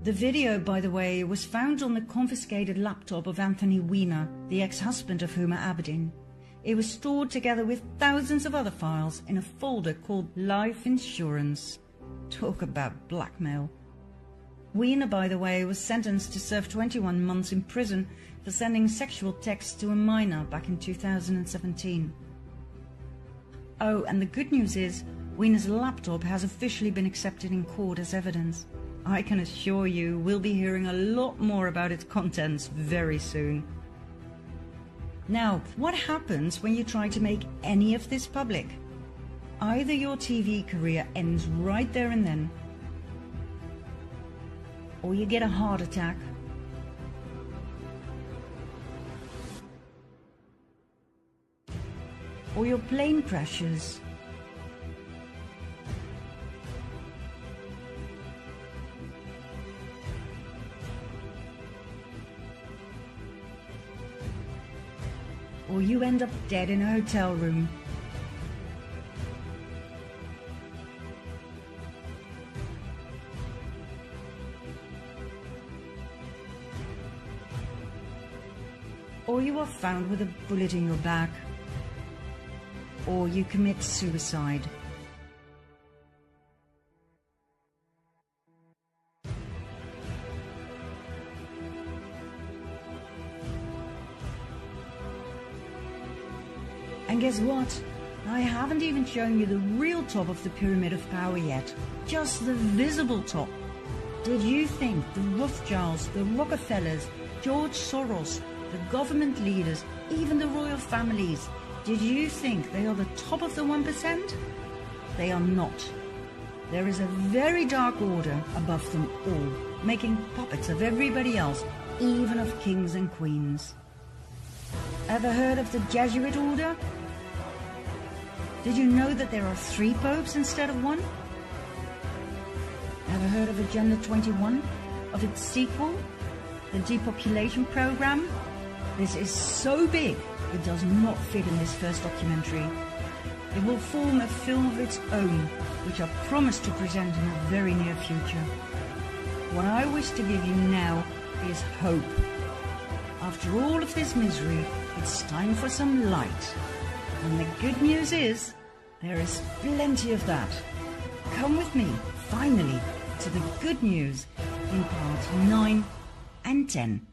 The video, by the way, was found on the confiscated laptop of Anthony Weiner, the ex-husband of Huma Abedin. It was stored together with thousands of other files in a folder called Life Insurance. Talk about blackmail. Weiner, by the way, was sentenced to serve 21 months in prison for sending sexual texts to a minor back in 2017. Oh, and the good news is, Weiner's laptop has officially been accepted in court as evidence. I can assure you we'll be hearing a lot more about its contents very soon. Now, what happens when you try to make any of this public? Either your TV career ends right there and then, or you get a heart attack, or your plane crashes, or you end up dead in a hotel room. Or you are found with a bullet in your back, or you commit suicide. And guess what? I haven't even shown you the real top of the pyramid of power yet, just the visible top. Did you think the Rothschilds, the Rockefellers, George Soros, the government leaders, even the royal families, did you think they are the top of the 1%? They are not. There is a very dark order above them all, making puppets of everybody else, even of kings and queens. Ever heard of the Jesuit order? Did you know that there are 3 popes instead of 1? Ever heard of Agenda 21? Of its sequel, the depopulation program? This is so big, it does not fit in this first documentary. It will form a film of its own, which I promise to present in a very near future. What I wish to give you now is hope. After all of this misery, it's time for some light. And the good news is, there is plenty of that. Come with me, finally, to the good news in part 9 and 10.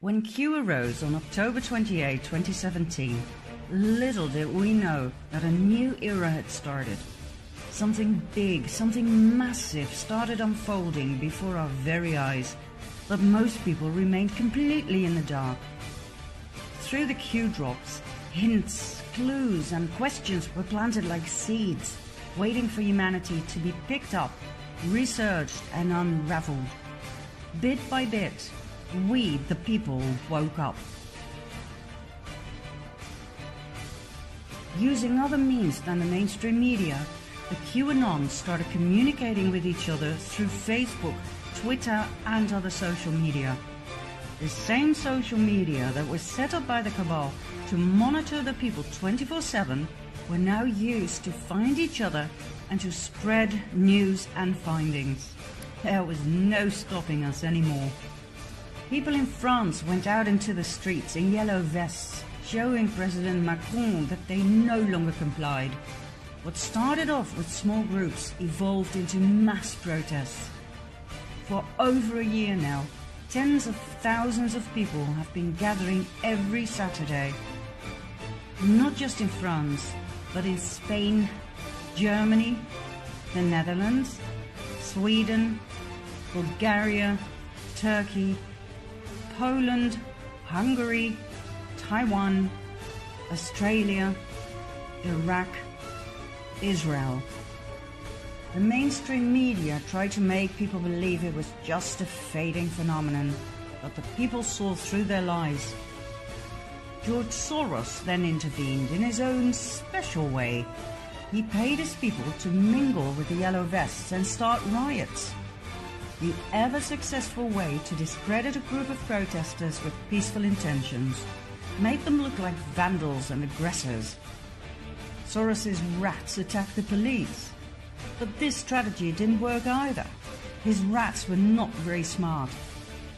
When Q arose on October 28, 2017, little did we know that a new era had started. Something big, something massive started unfolding before our very eyes, but most people remained completely in the dark. Through the Q drops, hints, clues and questions were planted like seeds. waiting for humanity to be picked up, researched and unraveled. Bit by bit, we, the people, woke up. Using other means than the mainstream media, the QAnons started communicating with each other through Facebook, Twitter and other social media. The same social media that was set up by the Cabal to monitor the people 24/7 were now used to find each other and to spread news and findings. There was no stopping us anymore. People in France went out into the streets in yellow vests, showing President Macron that they no longer complied. What started off with small groups evolved into mass protests. For over a year now, tens of thousands of people have been gathering every Saturday. Not just in France, but in Spain, Germany, the Netherlands, Sweden, Bulgaria, Turkey, Poland, Hungary, Taiwan, Australia, Iraq, Israel. The mainstream media tried to make people believe it was just a fading phenomenon, but the people saw through their lies. George Soros then intervened in his own special way. He paid his people to mingle with the yellow vests and start riots. The ever-successful way to discredit a group of protesters with peaceful intentions, made them look like vandals and aggressors. Soros's rats attacked the police. But this strategy didn't work either. His rats were not very smart.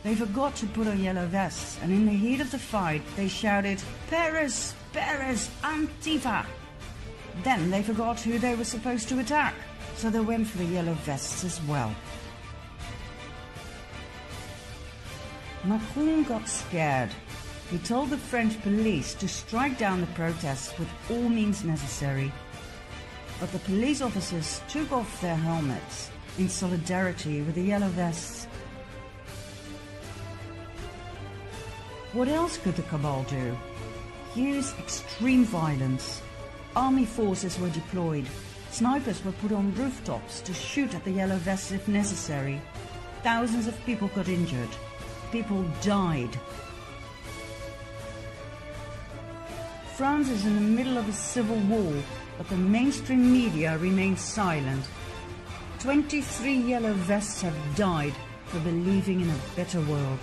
They forgot to put on yellow vests, and in the heat of the fight they shouted, "Paris! Paris! Antifa!" Then they forgot who they were supposed to attack, so they went for the yellow vests as well. Macron got scared. He told the French police to strike down the protests with all means necessary. But the police officers took off their helmets in solidarity with the yellow vests. What else could the Cabal do? Use extreme violence. Army forces were deployed. Snipers were put on rooftops to shoot at the yellow vests if necessary. Thousands of people got injured. People died. France is in the middle of a civil war, but the mainstream media remains silent. 23 yellow vests have died for believing in a better world.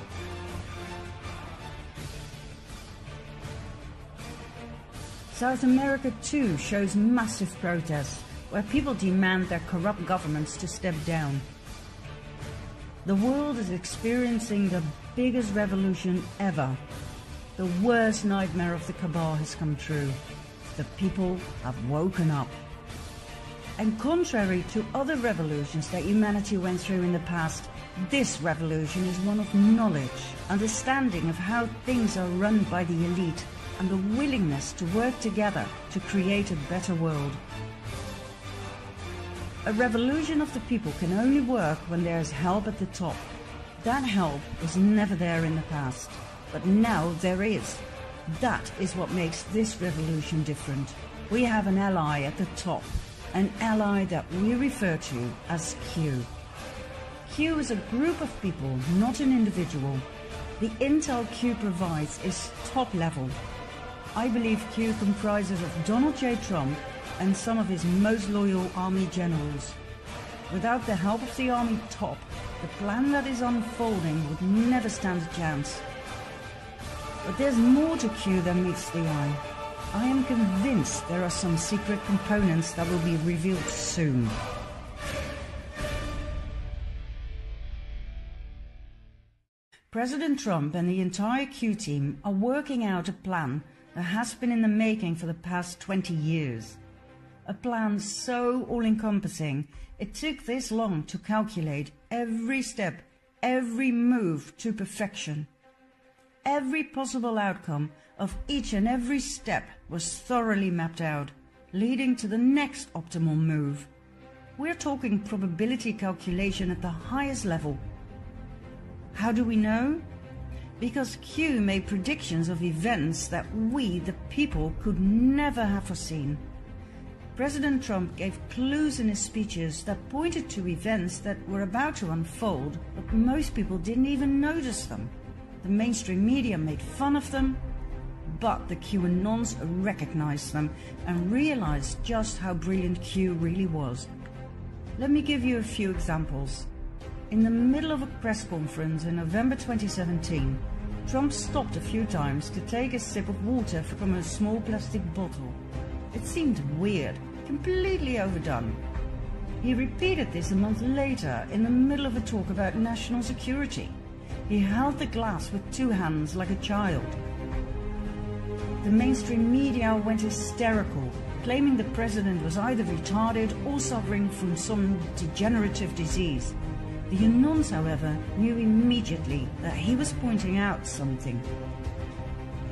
South America too shows massive protests, where people demand their corrupt governments to step down. The world is experiencing the biggest revolution ever. The worst nightmare of the Cabal has come true. The people have woken up. And contrary to other revolutions that humanity went through in the past, this revolution is one of knowledge, understanding of how things are run by the elite, and the willingness to work together to create a better world. A revolution of the people can only work when there is help at the top. That help was never there in the past, but now there is. That is what makes this revolution different. We have an ally at the top, an ally that we refer to as Q. Q is a group of people, not an individual. The intel Q provides is top level. I believe Q comprises of Donald J. Trump and some of his most loyal army generals. Without the help of the army top, the plan that is unfolding would never stand a chance. But there's more to Q than meets the eye. I am convinced there are some secret components that will be revealed soon. President Trump and the entire Q team are working out a plan that has been in the making for the past 20 years. A plan so all-encompassing, it took this long to calculate every step, every move to perfection. Every possible outcome of each and every step was thoroughly mapped out, leading to the next optimal move. We're talking probability calculation at the highest level. How do we know? Because Q made predictions of events that we, the people, could never have foreseen. President Trump gave clues in his speeches that pointed to events that were about to unfold, but most people didn't even notice them. The mainstream media made fun of them, but the QAnons recognized them and realized just how brilliant Q really was. Let me give you a few examples. In the middle of a press conference in November 2017, Trump stopped a few times to take a sip of water from a small plastic bottle. It seemed weird, completely overdone. He repeated this a month later in the middle of a talk about national security. He held the glass with two hands like a child. The mainstream media went hysterical, claiming the president was either retarded or suffering from some degenerative disease. The Anons, however, knew immediately that he was pointing out something.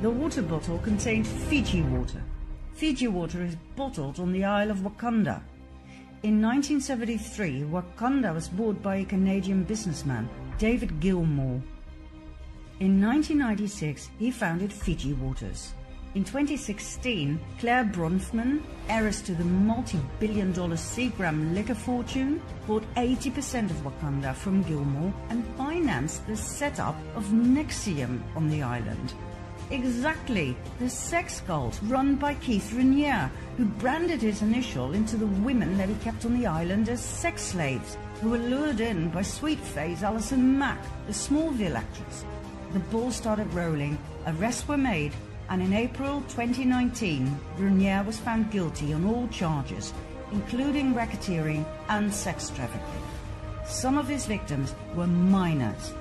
The water bottle contained Fiji water. Fiji water is bottled on the Isle of Wakanda. In 1973, Wakanda was bought by a Canadian businessman, David Gilmour. In 1996, he founded Fiji Waters. In 2016, Claire Bronfman, heiress to the multi-billion-dollar Seagram liquor fortune, bought 80% of Wakanda from Gilmour and financed the setup of Nexium on the island. Exactly, the sex cult run by Keith Raniere, who branded his initial into the women that he kept on the island as sex slaves, who were lured in by sweet-faced Alison Mack, the Smallville actress. The ball started rolling, arrests were made, and in April 2019, Raniere was found guilty on all charges, including racketeering and sex trafficking. Some of his victims were minors.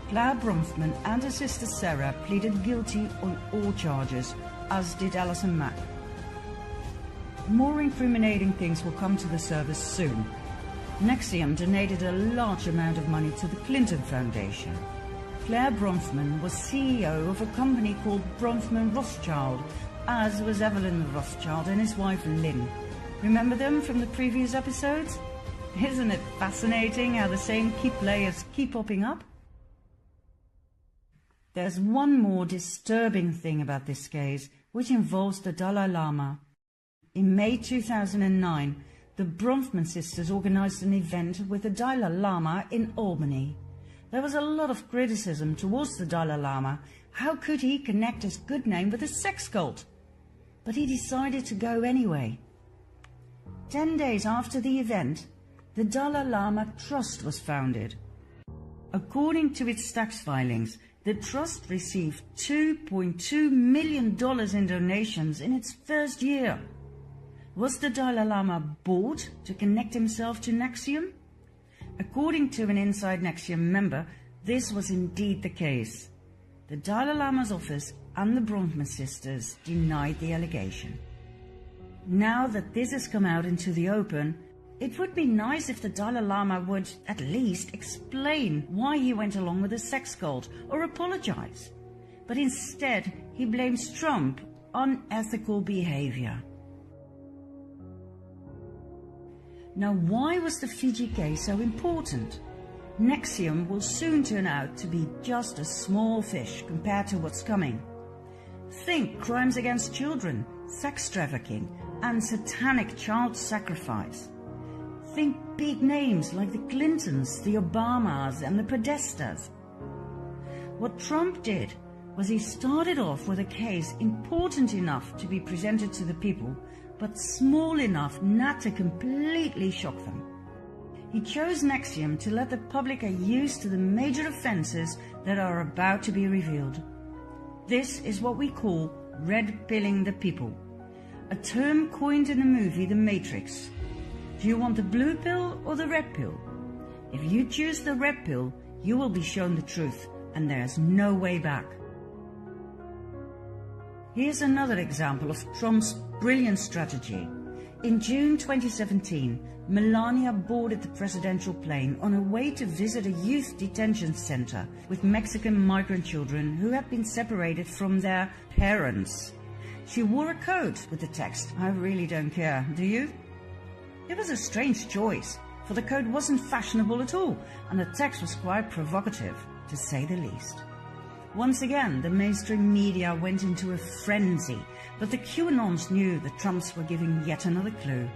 Claire Bronfman and her sister Sarah pleaded guilty on all charges, as did Alison Mack. More incriminating things will come to the surface soon. Nexium donated a large amount of money to the Clinton Foundation. Claire Bronfman was CEO of a company called Bronfman Rothschild, as was Evelyn Rothschild and his wife Lynn. Remember them from the previous episodes? Isn't it fascinating how the same key players keep popping up? There's one more disturbing thing about this case, which involves the Dalai Lama. In May 2009, the Bronfman sisters organized an event with the Dalai Lama in Albany. There was a lot of criticism towards the Dalai Lama. How could he connect his good name with a sex cult? But he decided to go anyway. 10 days after the event, the Dalai Lama Trust was founded. According to its tax filings, the trust received $2.2 million in donations in its first year. Was the Dalai Lama bought to connect himself to Nexium? According to an inside Nexium member, this was indeed the case. The Dalai Lama's office and the Bronfman sisters denied the allegation. Now that this has come out into the open, it would be nice if the Dalai Lama would at least explain why he went along with the sex cult or apologize. But instead, he blames Trump on unethical behavior. Now, why was the Fiji case so important? Nexium will soon turn out to be just a small fish compared to what's coming. Think crimes against children, sex trafficking, and satanic child sacrifice. Think big names like the Clintons, the Obamas, and the Podestas. What Trump did was he started off with a case important enough to be presented to the people, but small enough not to completely shock them. He chose Nexium to let the public get used to the major offenses that are about to be revealed. This is what we call red-pilling the people, a term coined in the movie The Matrix. Do you want the blue pill or the red pill? If you choose the red pill, you will be shown the truth, and there's no way back. Here's another example of Trump's brilliant strategy. In June 2017, Melania boarded the presidential plane on her way to visit a youth detention center with Mexican migrant children who had been separated from their parents. She wore a coat with the text, "I really don't care, do you?" It was a strange choice, for the coat wasn't fashionable at all, and the text was quite provocative, to say the least. Once again, the mainstream media went into a frenzy, but the QAnons knew the Trumps were giving yet another clue.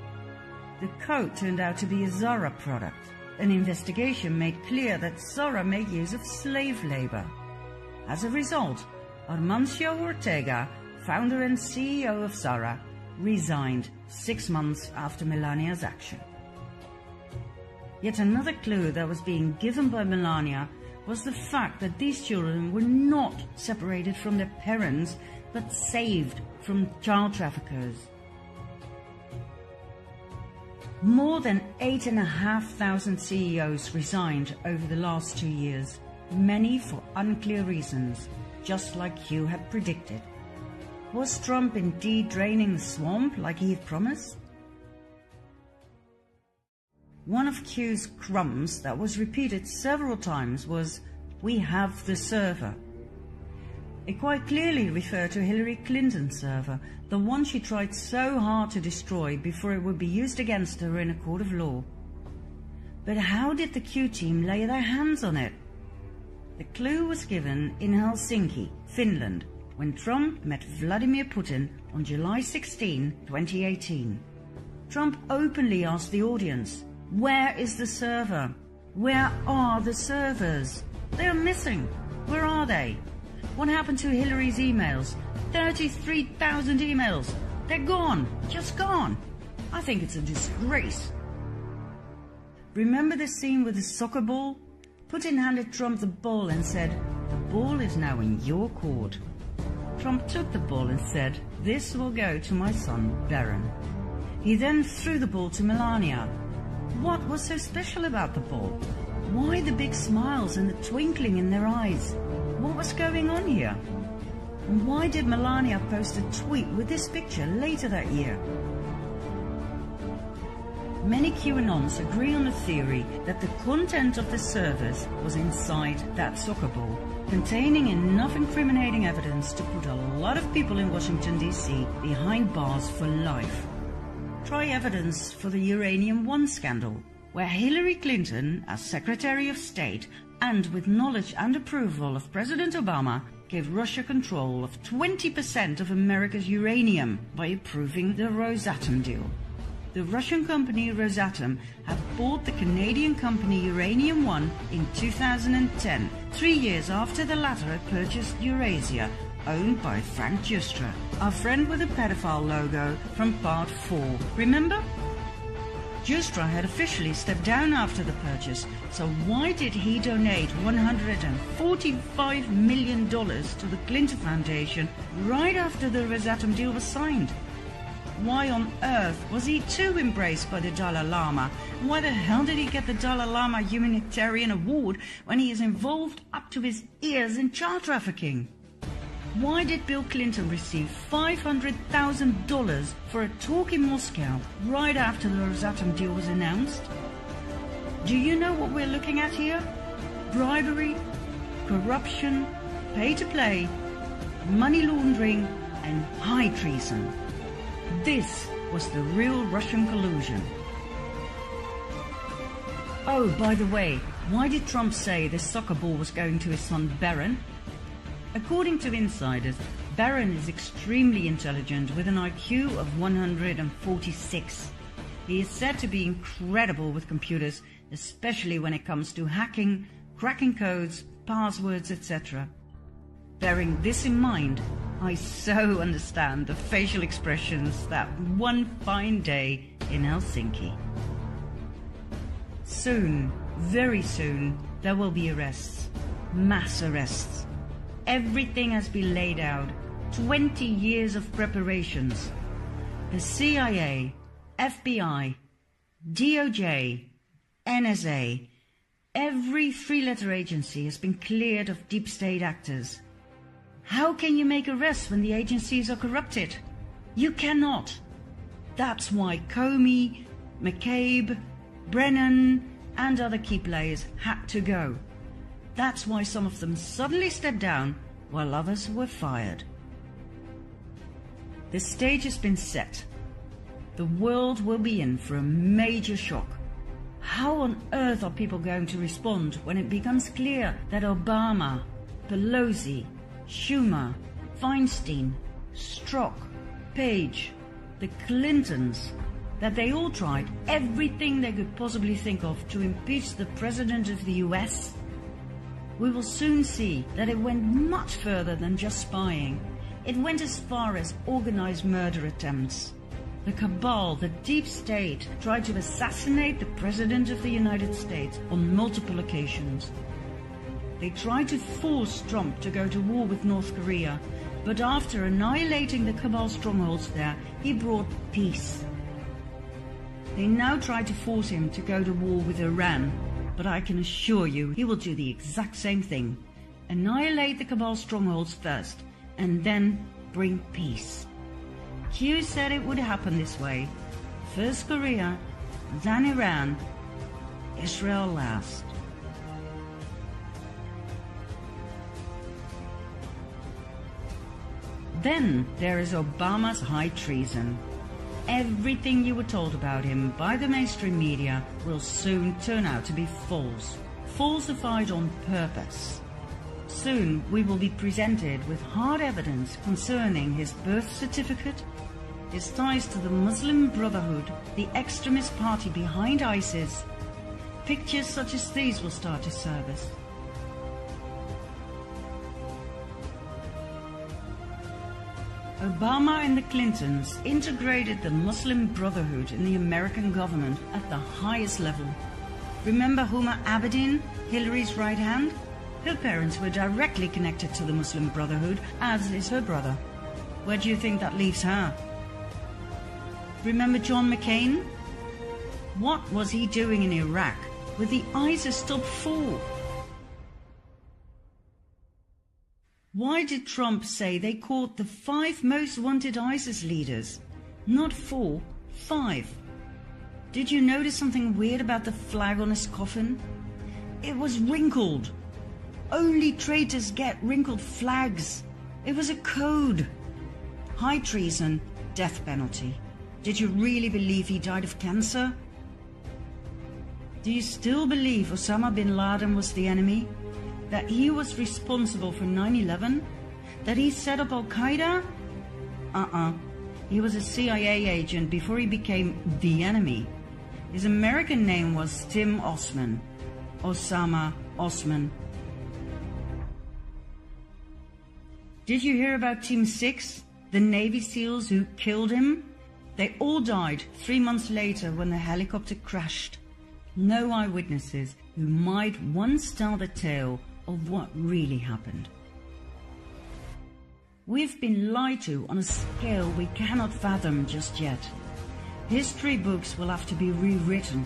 The coat turned out to be a Zara product. An investigation made clear that Zara made use of slave labor. As a result, Armancio Ortega, founder and CEO of Zara, resigned 6 months after Melania's action. Yet another clue that was being given by Melania was the fact that these children were not separated from their parents, but saved from child traffickers. More than 8,500 CEOs resigned over the last 2 years, many for unclear reasons, just like Hugh had predicted. Was Trump indeed draining the swamp like he had promised? One of Q's crumbs that was repeated several times was, "We have the server." It quite clearly referred to Hillary Clinton's server, the one she tried so hard to destroy before it would be used against her in a court of law. But how did the Q team lay their hands on it? The clue was given in Helsinki, Finland, when Trump met Vladimir Putin on July 16, 2018. Trump openly asked the audience, "Where is the server? Where are the servers? They are missing. Where are they? What happened to Hillary's emails? 33,000 emails. They're gone. Just gone. I think it's a disgrace." Remember the scene with the soccer ball? Putin handed Trump the ball and said, "The ball is now in your court." Trump took the ball and said, "This will go to my son, Barron." He then threw the ball to Melania. What was so special about the ball? Why the big smiles and the twinkling in their eyes? What was going on here? And why did Melania post a tweet with this picture later that year? Many QAnons agree on the theory that the content of the servers was inside that soccer ball, containing enough incriminating evidence to put a lot of people in Washington, D.C. behind bars for life. Try evidence for the Uranium One scandal, where Hillary Clinton, as Secretary of State, and with knowledge and approval of President Obama, gave Russia control of 20% of America's uranium by approving the Rosatom deal. The Russian company Rosatom had bought the Canadian company Uranium One in 2010, 3 years after the latter had purchased Eurasia, owned by Frank Justra, our friend with the pedophile logo from Part 4. Remember? Justra had officially stepped down after the purchase, so why did he donate $145 million to the Clinton Foundation right after the Rosatom deal was signed? Why on earth was he too embraced by the Dalai Lama? And why the hell did he get the Dalai Lama Humanitarian Award when he is involved up to his ears in child trafficking? Why did Bill Clinton receive $500,000 for a talk in Moscow right after the Rosatom deal was announced? Do you know what we're looking at here? Bribery, corruption, pay-to-play, money laundering, and high treason. This was the real Russian collusion. Oh, by the way, why did Trump say this soccer ball was going to his son Barron? According to insiders, Barron is extremely intelligent with an IQ of 146. He is said to be incredible with computers, especially when it comes to hacking, cracking codes, passwords, etc. Bearing this in mind, I so understand the facial expressions that one fine day in Helsinki. Soon, very soon, there will be arrests. Mass arrests. Everything has been laid out. 20 years of preparations. The CIA, FBI, DOJ, NSA, every three-letter agency has been cleared of deep state actors. How can you make arrests when the agencies are corrupted? You cannot. That's why Comey, McCabe, Brennan, and other key players had to go. That's why some of them suddenly stepped down while others were fired. The stage has been set. The world will be in for a major shock. How on earth are people going to respond when it becomes clear that Obama, Pelosi, Schumer, Feinstein, Strzok, Page, the Clintons, that they all tried everything they could possibly think of to impeach the President of the US? We will soon see that it went much further than just spying. It went as far as organized murder attempts. The Cabal, the deep state, tried to assassinate the President of the United States on multiple occasions. They tried to force Trump to go to war with North Korea, but after annihilating the Cabal strongholds there, he brought peace. They now try to force him to go to war with Iran, but I can assure you he will do the exact same thing. Annihilate the Cabal strongholds first, and then bring peace. Q said it would happen this way. First Korea, then Iran, Israel last. Then there is Obama's high treason. Everything you were told about him by the mainstream media will soon turn out to be false, falsified on purpose. Soon we will be presented with hard evidence concerning his birth certificate, his ties to the Muslim Brotherhood, the extremist party behind ISIS. Pictures such as these will start to surface. Obama and the Clintons integrated the Muslim Brotherhood in the American government at the highest level. Remember Huma Abedin, Hillary's right hand? Her parents were directly connected to the Muslim Brotherhood, as is her brother. Where do you think that leaves her? Remember John McCain? What was he doing in Iraq with the ISIS top 4? Why did Trump say they caught the 5 most wanted ISIS leaders? Not 4, 5. Did you notice something weird about the flag on his coffin? It was wrinkled. Only traitors get wrinkled flags. It was a code. High treason, death penalty. Did you really believe he died of cancer? Do you still believe Osama bin Laden was the enemy? That he was responsible for 9/11? That he set up Al-Qaeda? He was a CIA agent before he became the enemy. His American name was Tim Osman. Osama Osman. Did you hear about Team 6? The Navy SEALs who killed him? They all died 3 months later when the helicopter crashed. No eyewitnesses who might once tell the tale of what really happened. We've been lied to on a scale we cannot fathom just yet. History books will have to be rewritten.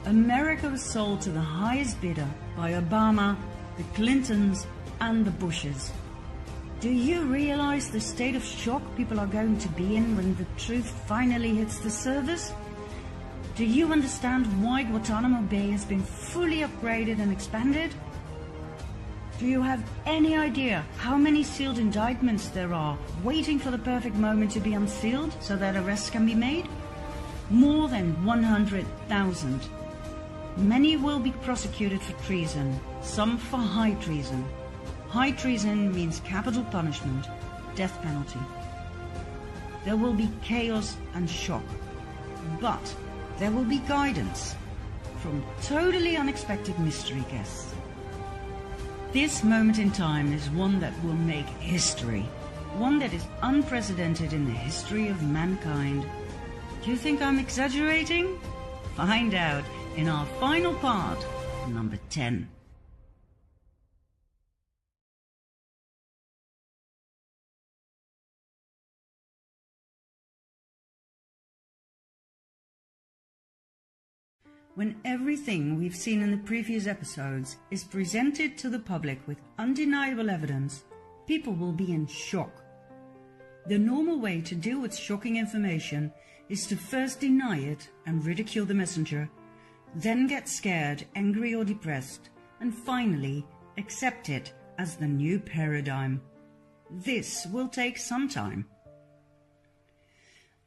America was sold to the highest bidder by Obama, the Clintons, and the Bushes. Do you realize the state of shock people are going to be in when the truth finally hits the surface? Do you understand why Guantanamo Bay has been fully upgraded and expanded? Do you have any idea how many sealed indictments there are waiting for the perfect moment to be unsealed so that arrests can be made? More than 100,000. Many will be prosecuted for treason, some for high treason. High treason means capital punishment, death penalty. There will be chaos and shock, but there will be guidance from totally unexpected mystery guests. This moment in time is one that will make history, one that is unprecedented in the history of mankind. Do you think I'm exaggerating? Find out in our final part, number 10. When everything we've seen in the previous episodes is presented to the public with undeniable evidence, people will be in shock. The normal way to deal with shocking information is to first deny it and ridicule the messenger, then get scared, angry or depressed, and finally accept it as the new paradigm. This will take some time.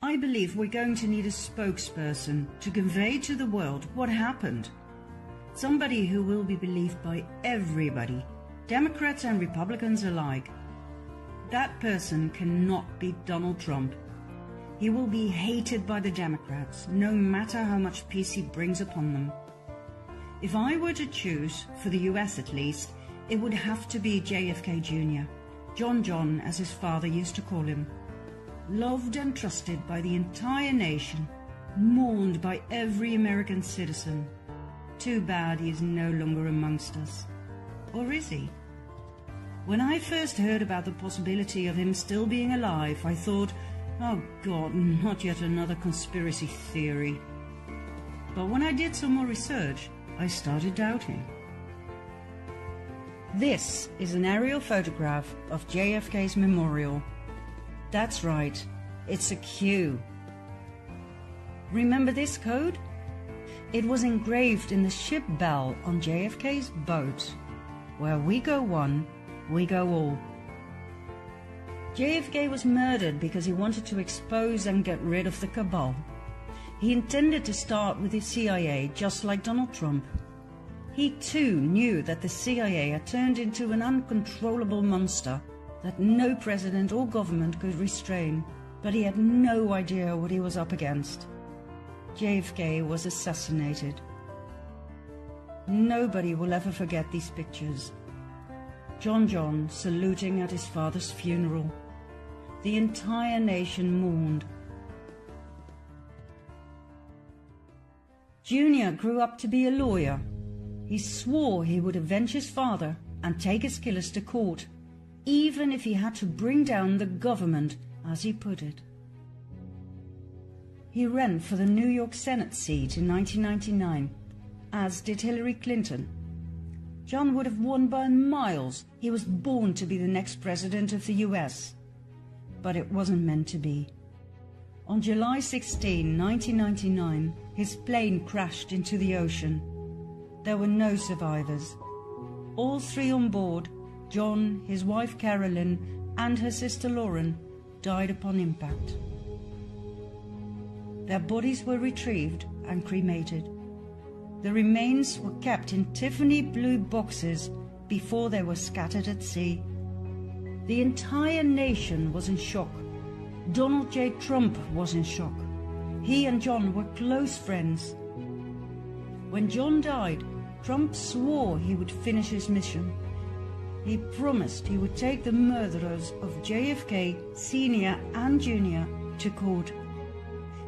I believe we're going to need a spokesperson to convey to the world what happened. Somebody who will be believed by everybody, Democrats and Republicans alike. That person cannot be Donald Trump. He will be hated by the Democrats, no matter how much peace he brings upon them. If I were to choose, for the US at least, it would have to be JFK Jr., John as his father used to call him. Loved and trusted by the entire nation, mourned by every American citizen. Too bad he is no longer amongst us. Or is he? When I first heard about the possibility of him still being alive, I thought, oh God, not yet another conspiracy theory. But when I did some more research, I started doubting. This is an aerial photograph of JFK's memorial. That's right, it's a Q. Remember this code? It was engraved in the ship bell on JFK's boat. Where we go one, we go all. JFK was murdered because he wanted to expose and get rid of the Cabal. He intended to start with the CIA, just like Donald Trump. He too knew that the CIA had turned into an uncontrollable monster that no president or government could restrain, but he had no idea what he was up against. JFK was assassinated. Nobody will ever forget these pictures. John saluting at his father's funeral. The entire nation mourned. Junior grew up to be a lawyer. He swore he would avenge his father and take his killers to court, even if he had to bring down the government, as he put it. He ran for the New York Senate seat in 1999, as did Hillary Clinton. John would have won by miles. He was born to be the next president of the US. But it wasn't meant to be. On July 16, 1999, his plane crashed into the ocean. There were no survivors. All three on board, John, his wife Carolyn, and her sister Lauren, died upon impact. Their bodies were retrieved and cremated. The remains were kept in Tiffany blue boxes before they were scattered at sea. The entire nation was in shock. Donald J. Trump was in shock. He and John were close friends. When John died, Trump swore he would finish his mission. He promised he would take the murderers of JFK, Sr. and Jr. to court.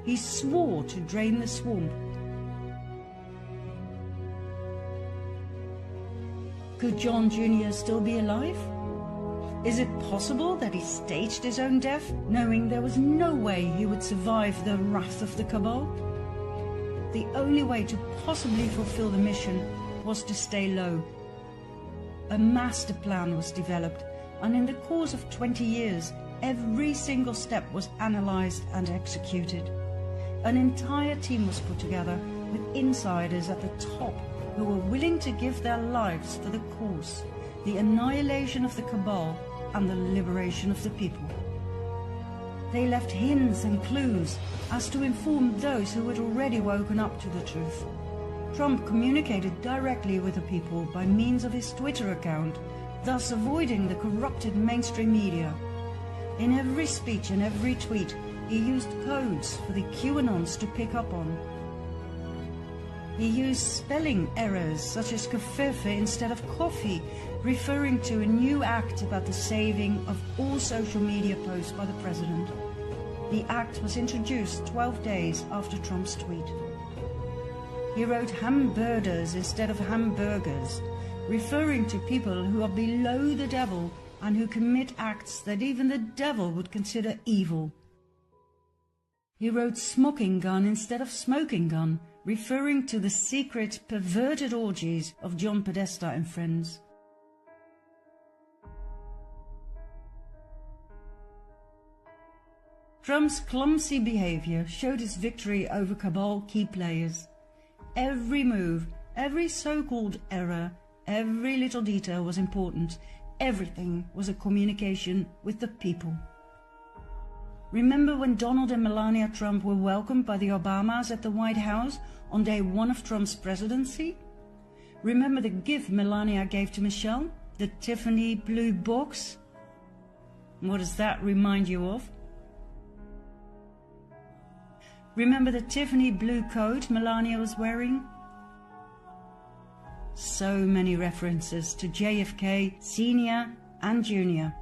He swore to drain the swamp. Could John Jr. still be alive? Is it possible that he staged his own death, knowing there was no way he would survive the wrath of the Cabal? The only way to possibly fulfill the mission was to stay low. A master plan was developed, and in the course of 20 years, every single step was analyzed and executed. An entire team was put together with insiders at the top who were willing to give their lives for the cause, the annihilation of the Cabal and the liberation of the people. They left hints and clues as to inform those who had already woken up to the truth. Trump communicated directly with the people by means of his Twitter account, thus avoiding the corrupted mainstream media. In every speech and every tweet, he used codes for the QAnons to pick up on. He used spelling errors such as kefirfe instead of coffee, referring to a new act about the saving of all social media posts by the president. The act was introduced 12 days after Trump's tweet. He wrote hamburgers instead of hamburgers, referring to people who are below the devil and who commit acts that even the devil would consider evil. He wrote smoking gun instead of smoking gun, referring to the secret, perverted orgies of John Podesta and friends. Trump's clumsy behavior showed his victory over Cabal key players. Every move, every so-called error, every little detail was important. Everything was a communication with the people. Remember when Donald and Melania Trump were welcomed by the Obamas at the White House on day one of Trump's presidency? Remember the gift Melania gave to Michelle? The Tiffany blue box? What does that remind you of? Remember the Tiffany blue coat Melania was wearing? So many references to JFK Senior and Junior.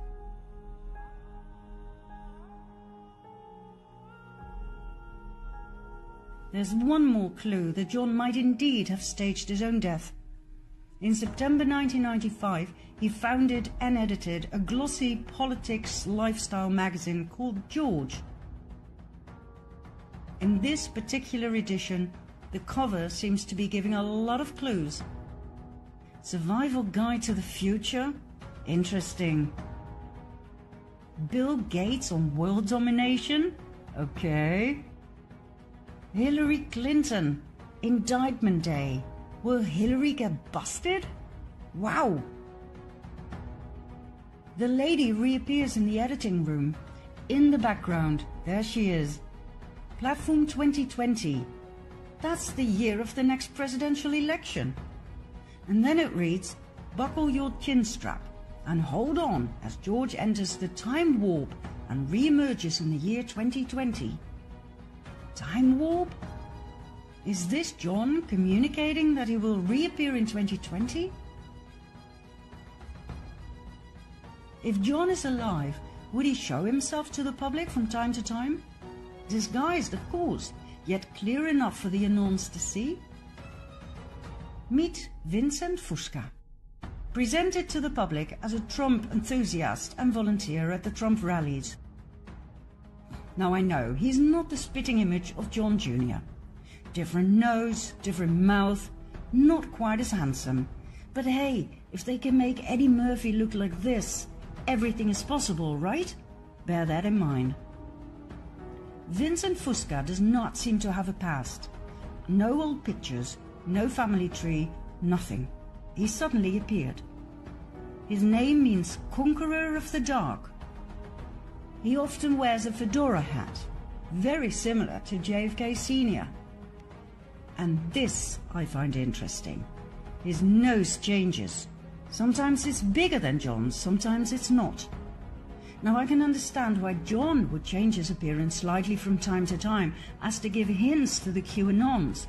There's one more clue that John might indeed have staged his own death. In September 1995, he founded and edited a glossy politics lifestyle magazine called George. In this particular edition, the cover seems to be giving a lot of clues. Survival Guide to the Future? Interesting. Bill Gates on world domination? Okay. Hillary Clinton, Indictment Day. Will Hillary get busted? Wow. The lady reappears in the editing room. In the background, there she is. Platform 2020. That's the year of the next presidential election. And then it reads, buckle your chin strap and hold on as George enters the time warp and re-emerges in the year 2020. Time warp? Is this John communicating that he will reappear in 2020? If John is alive, would he show himself to the public from time to time? Disguised, of course, yet clear enough for the anons to see? Meet Vincent Fusca, presented to the public as a Trump enthusiast and volunteer at the Trump rallies. Now I know he's not the spitting image of John Jr. Different nose, different mouth, not quite as handsome. But hey, if they can make Eddie Murphy look like this, everything is possible, right? Bear that in mind. Vincent Fusca does not seem to have a past. No old pictures, no family tree, nothing. He suddenly appeared. His name means Conqueror of the Dark. He often wears a fedora hat, very similar to JFK Sr. And this I find interesting. His nose changes. Sometimes it's bigger than John's, sometimes it's not. Now I can understand why John would change his appearance slightly from time to time as to give hints to the QAnons.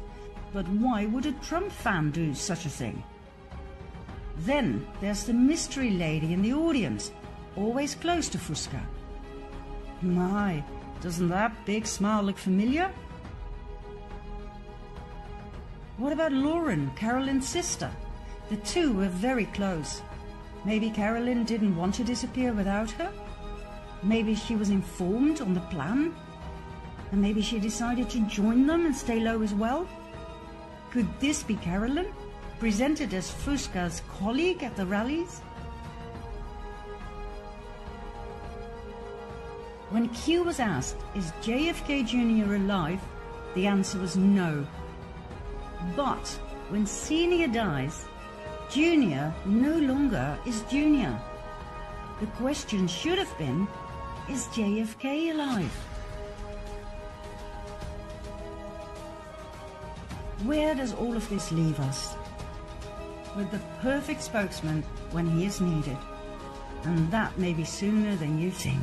But why would a Trump fan do such a thing? Then there's the mystery lady in the audience, always close to Fusca. My, doesn't that big smile look familiar? What about Lauren, Carolyn's sister? The two were very close. Maybe Carolyn didn't want to disappear without her? Maybe she was informed on the plan? And maybe she decided to join them and stay low as well? Could this be Carolyn, presented as Fusca's colleague at the rallies? When Q was asked, is JFK Jr. alive? The answer was no. But when Senior dies, Junior no longer is Junior. The question should have been, is JFK alive? Where does all of this leave us? With the perfect spokesman when he is needed. And that may be sooner than you think.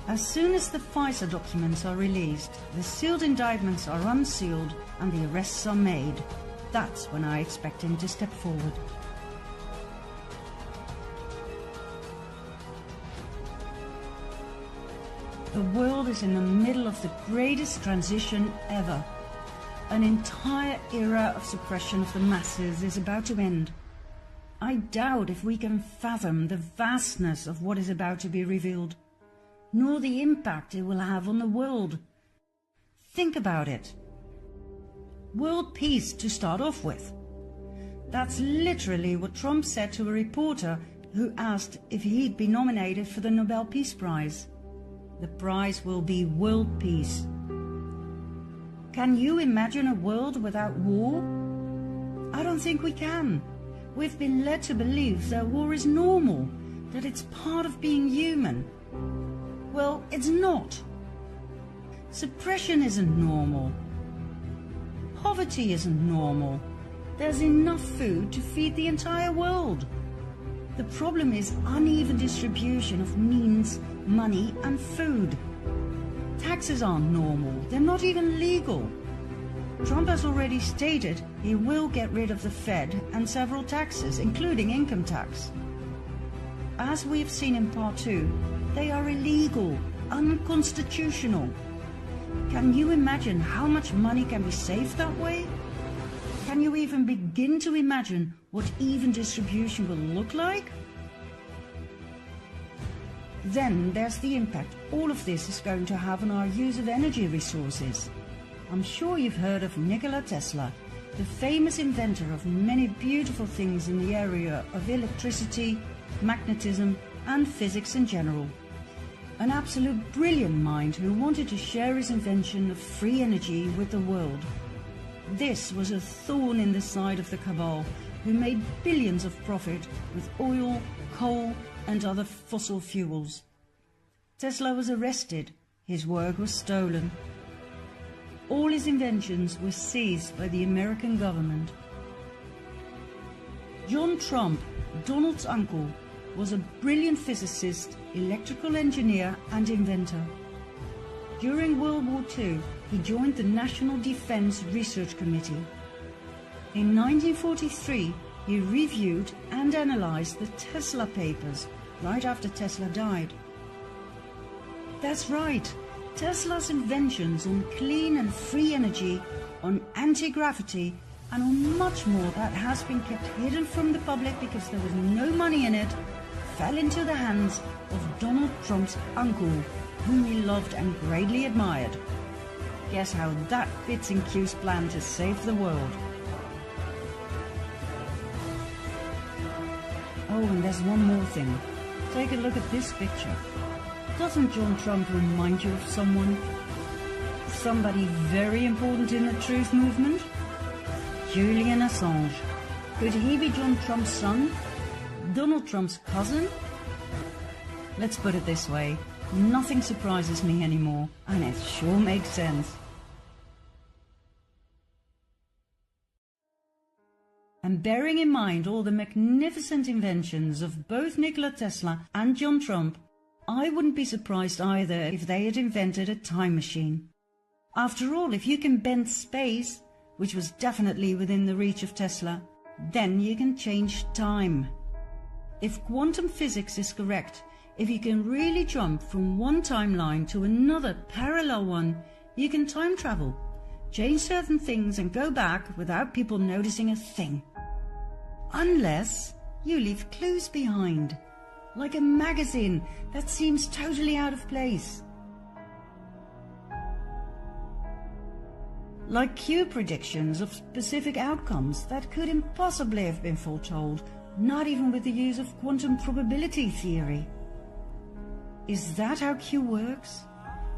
As soon as the FISA documents are released, the sealed indictments are unsealed and the arrests are made, that's when I expect him to step forward. The world is in the middle of the greatest transition ever. An entire era of suppression of the masses is about to end. I doubt if we can fathom the vastness of what is about to be revealed, nor the impact it will have on the world. Think about it. World peace to start off with. That's literally what Trump said to a reporter who asked if he'd be nominated for the Nobel Peace Prize. The prize will be world peace. Can you imagine a world without war? I don't think we can. We've been led to believe that war is normal, that it's part of being human. Well, it's not. Suppression isn't normal. Poverty isn't normal. There's enough food to feed the entire world. The problem is uneven distribution of means, money and food. Taxes aren't normal, they're not even legal. Trump has already stated he will get rid of the Fed and several taxes, including income tax. As we have seen in part 2, they are illegal, unconstitutional. Can you imagine how much money can be saved that way? Can you even begin to imagine what even distribution will look like? Then there's the impact all of this is going to have on our use of energy resources. I'm sure you've heard of Nikola Tesla, the famous inventor of many beautiful things in the area of electricity, magnetism and physics in general. An absolute brilliant mind who wanted to share his invention of free energy with the world. This was a thorn in the side of the Cabal, who made billions of profit with oil, coal and other fossil fuels. Tesla was arrested, his work was stolen. All his inventions were seized by the American government. John Trump, Donald's uncle, was a brilliant physicist, electrical engineer and inventor. During World War II, he joined the National Defense Research Committee. In 1943, he reviewed and analyzed the Tesla papers right after Tesla died. That's right, Tesla's inventions on clean and free energy, on anti-gravity and on much more that has been kept hidden from the public because there was no money in it, fell into the hands of Donald Trump's uncle, whom he loved and greatly admired. Guess how that fits in Q's plan to save the world. Oh, and there's one more thing. Take a look at this picture. Doesn't John Trump remind you of someone? Somebody very important in the truth movement? Julian Assange. Could he be John Trump's son? Donald Trump's cousin? Let's put it this way. Nothing surprises me anymore, and it sure makes sense. And bearing in mind all the magnificent inventions of both Nikola Tesla and John Trump, I wouldn't be surprised either if they had invented a time machine. After all, if you can bend space, which was definitely within the reach of Tesla, then you can change time. If quantum physics is correct, if you can really jump from one timeline to another parallel one, you can time travel, change certain things and go back without people noticing a thing. Unless you leave clues behind, like a magazine that seems totally out of place. Like Q predictions of specific outcomes that could impossibly have been foretold, not even with the use of quantum probability theory. Is that how Q works?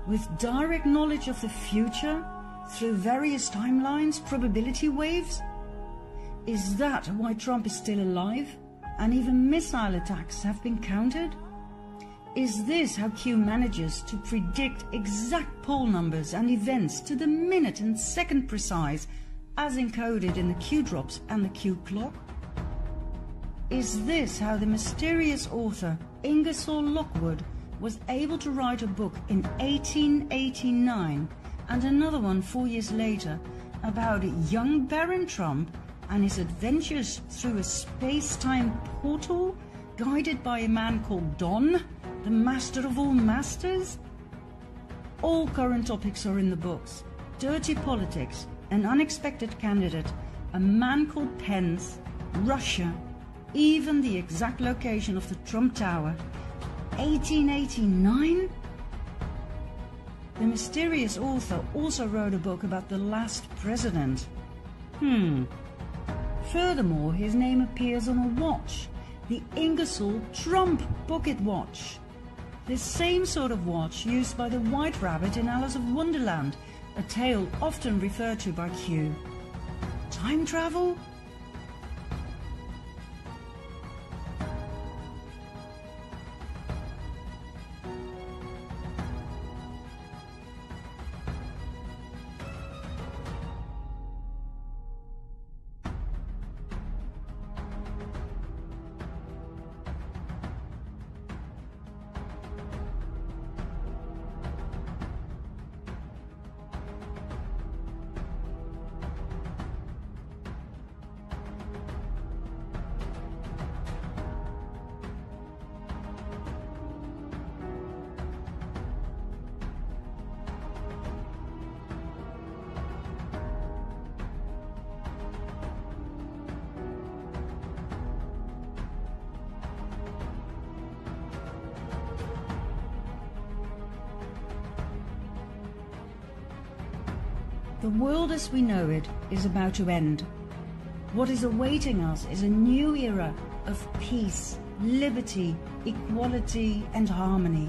With direct knowledge of the future through various timelines, probability waves? Is that why Trump is still alive and even missile attacks have been countered? Is this how Q manages to predict exact poll numbers and events to the minute and second precise as encoded in the Q drops and the Q clock? Is this how the mysterious author Ingersoll Lockwood was able to write a book in 1889 and another one 4 years later about young Baron Trump and his adventures through a space-time portal guided by a man called Don, the master of all masters? All current topics are in the books. Dirty politics, an unexpected candidate, a man called Pence, Russia, even the exact location of the Trump Tower. 1889? The mysterious author also wrote a book about the last president. Furthermore, his name appears on a watch, the Ingersoll Trump Pocket Watch. The same sort of watch used by the White Rabbit in Alice of Wonderland, a tale often referred to by Q. Time travel? The world as we know it is about to end. What is awaiting us is a new era of peace, liberty, equality and harmony.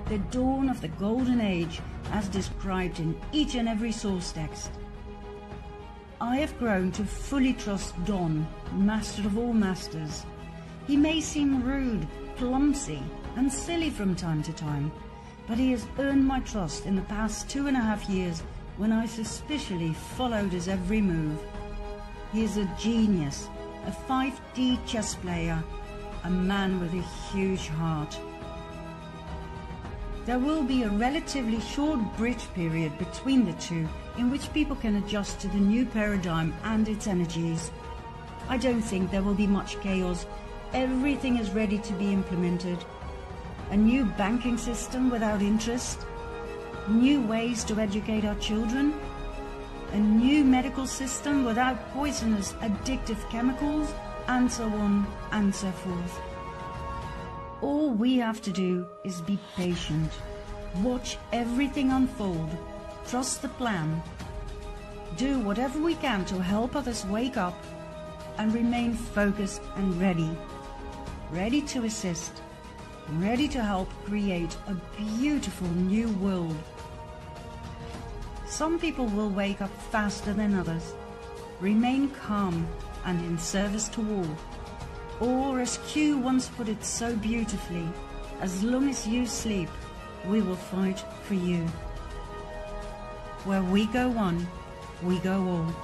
The dawn of the golden age as described in each and every source text. I have grown to fully trust Don, master of all masters. He may seem rude, clumsy and silly from time to time, but he has earned my trust in the past 2.5 years when I suspiciously followed his every move. He is a genius, a 5D chess player, a man with a huge heart. There will be a relatively short bridge period between the two in which people can adjust to the new paradigm and its energies. I don't think there will be much chaos. Everything is ready to be implemented. A new banking system without interest, new ways to educate our children, a new medical system without poisonous addictive chemicals, and so on and so forth. All we have to do is be patient, watch everything unfold, trust the plan, do whatever we can to help others wake up, and remain focused and ready to assist, ready to help create a beautiful new world. Some people will wake up faster than others, remain calm and in service to all. Or as Q once put it so beautifully, as long as you sleep, we will fight for you. Where we go one, we go all.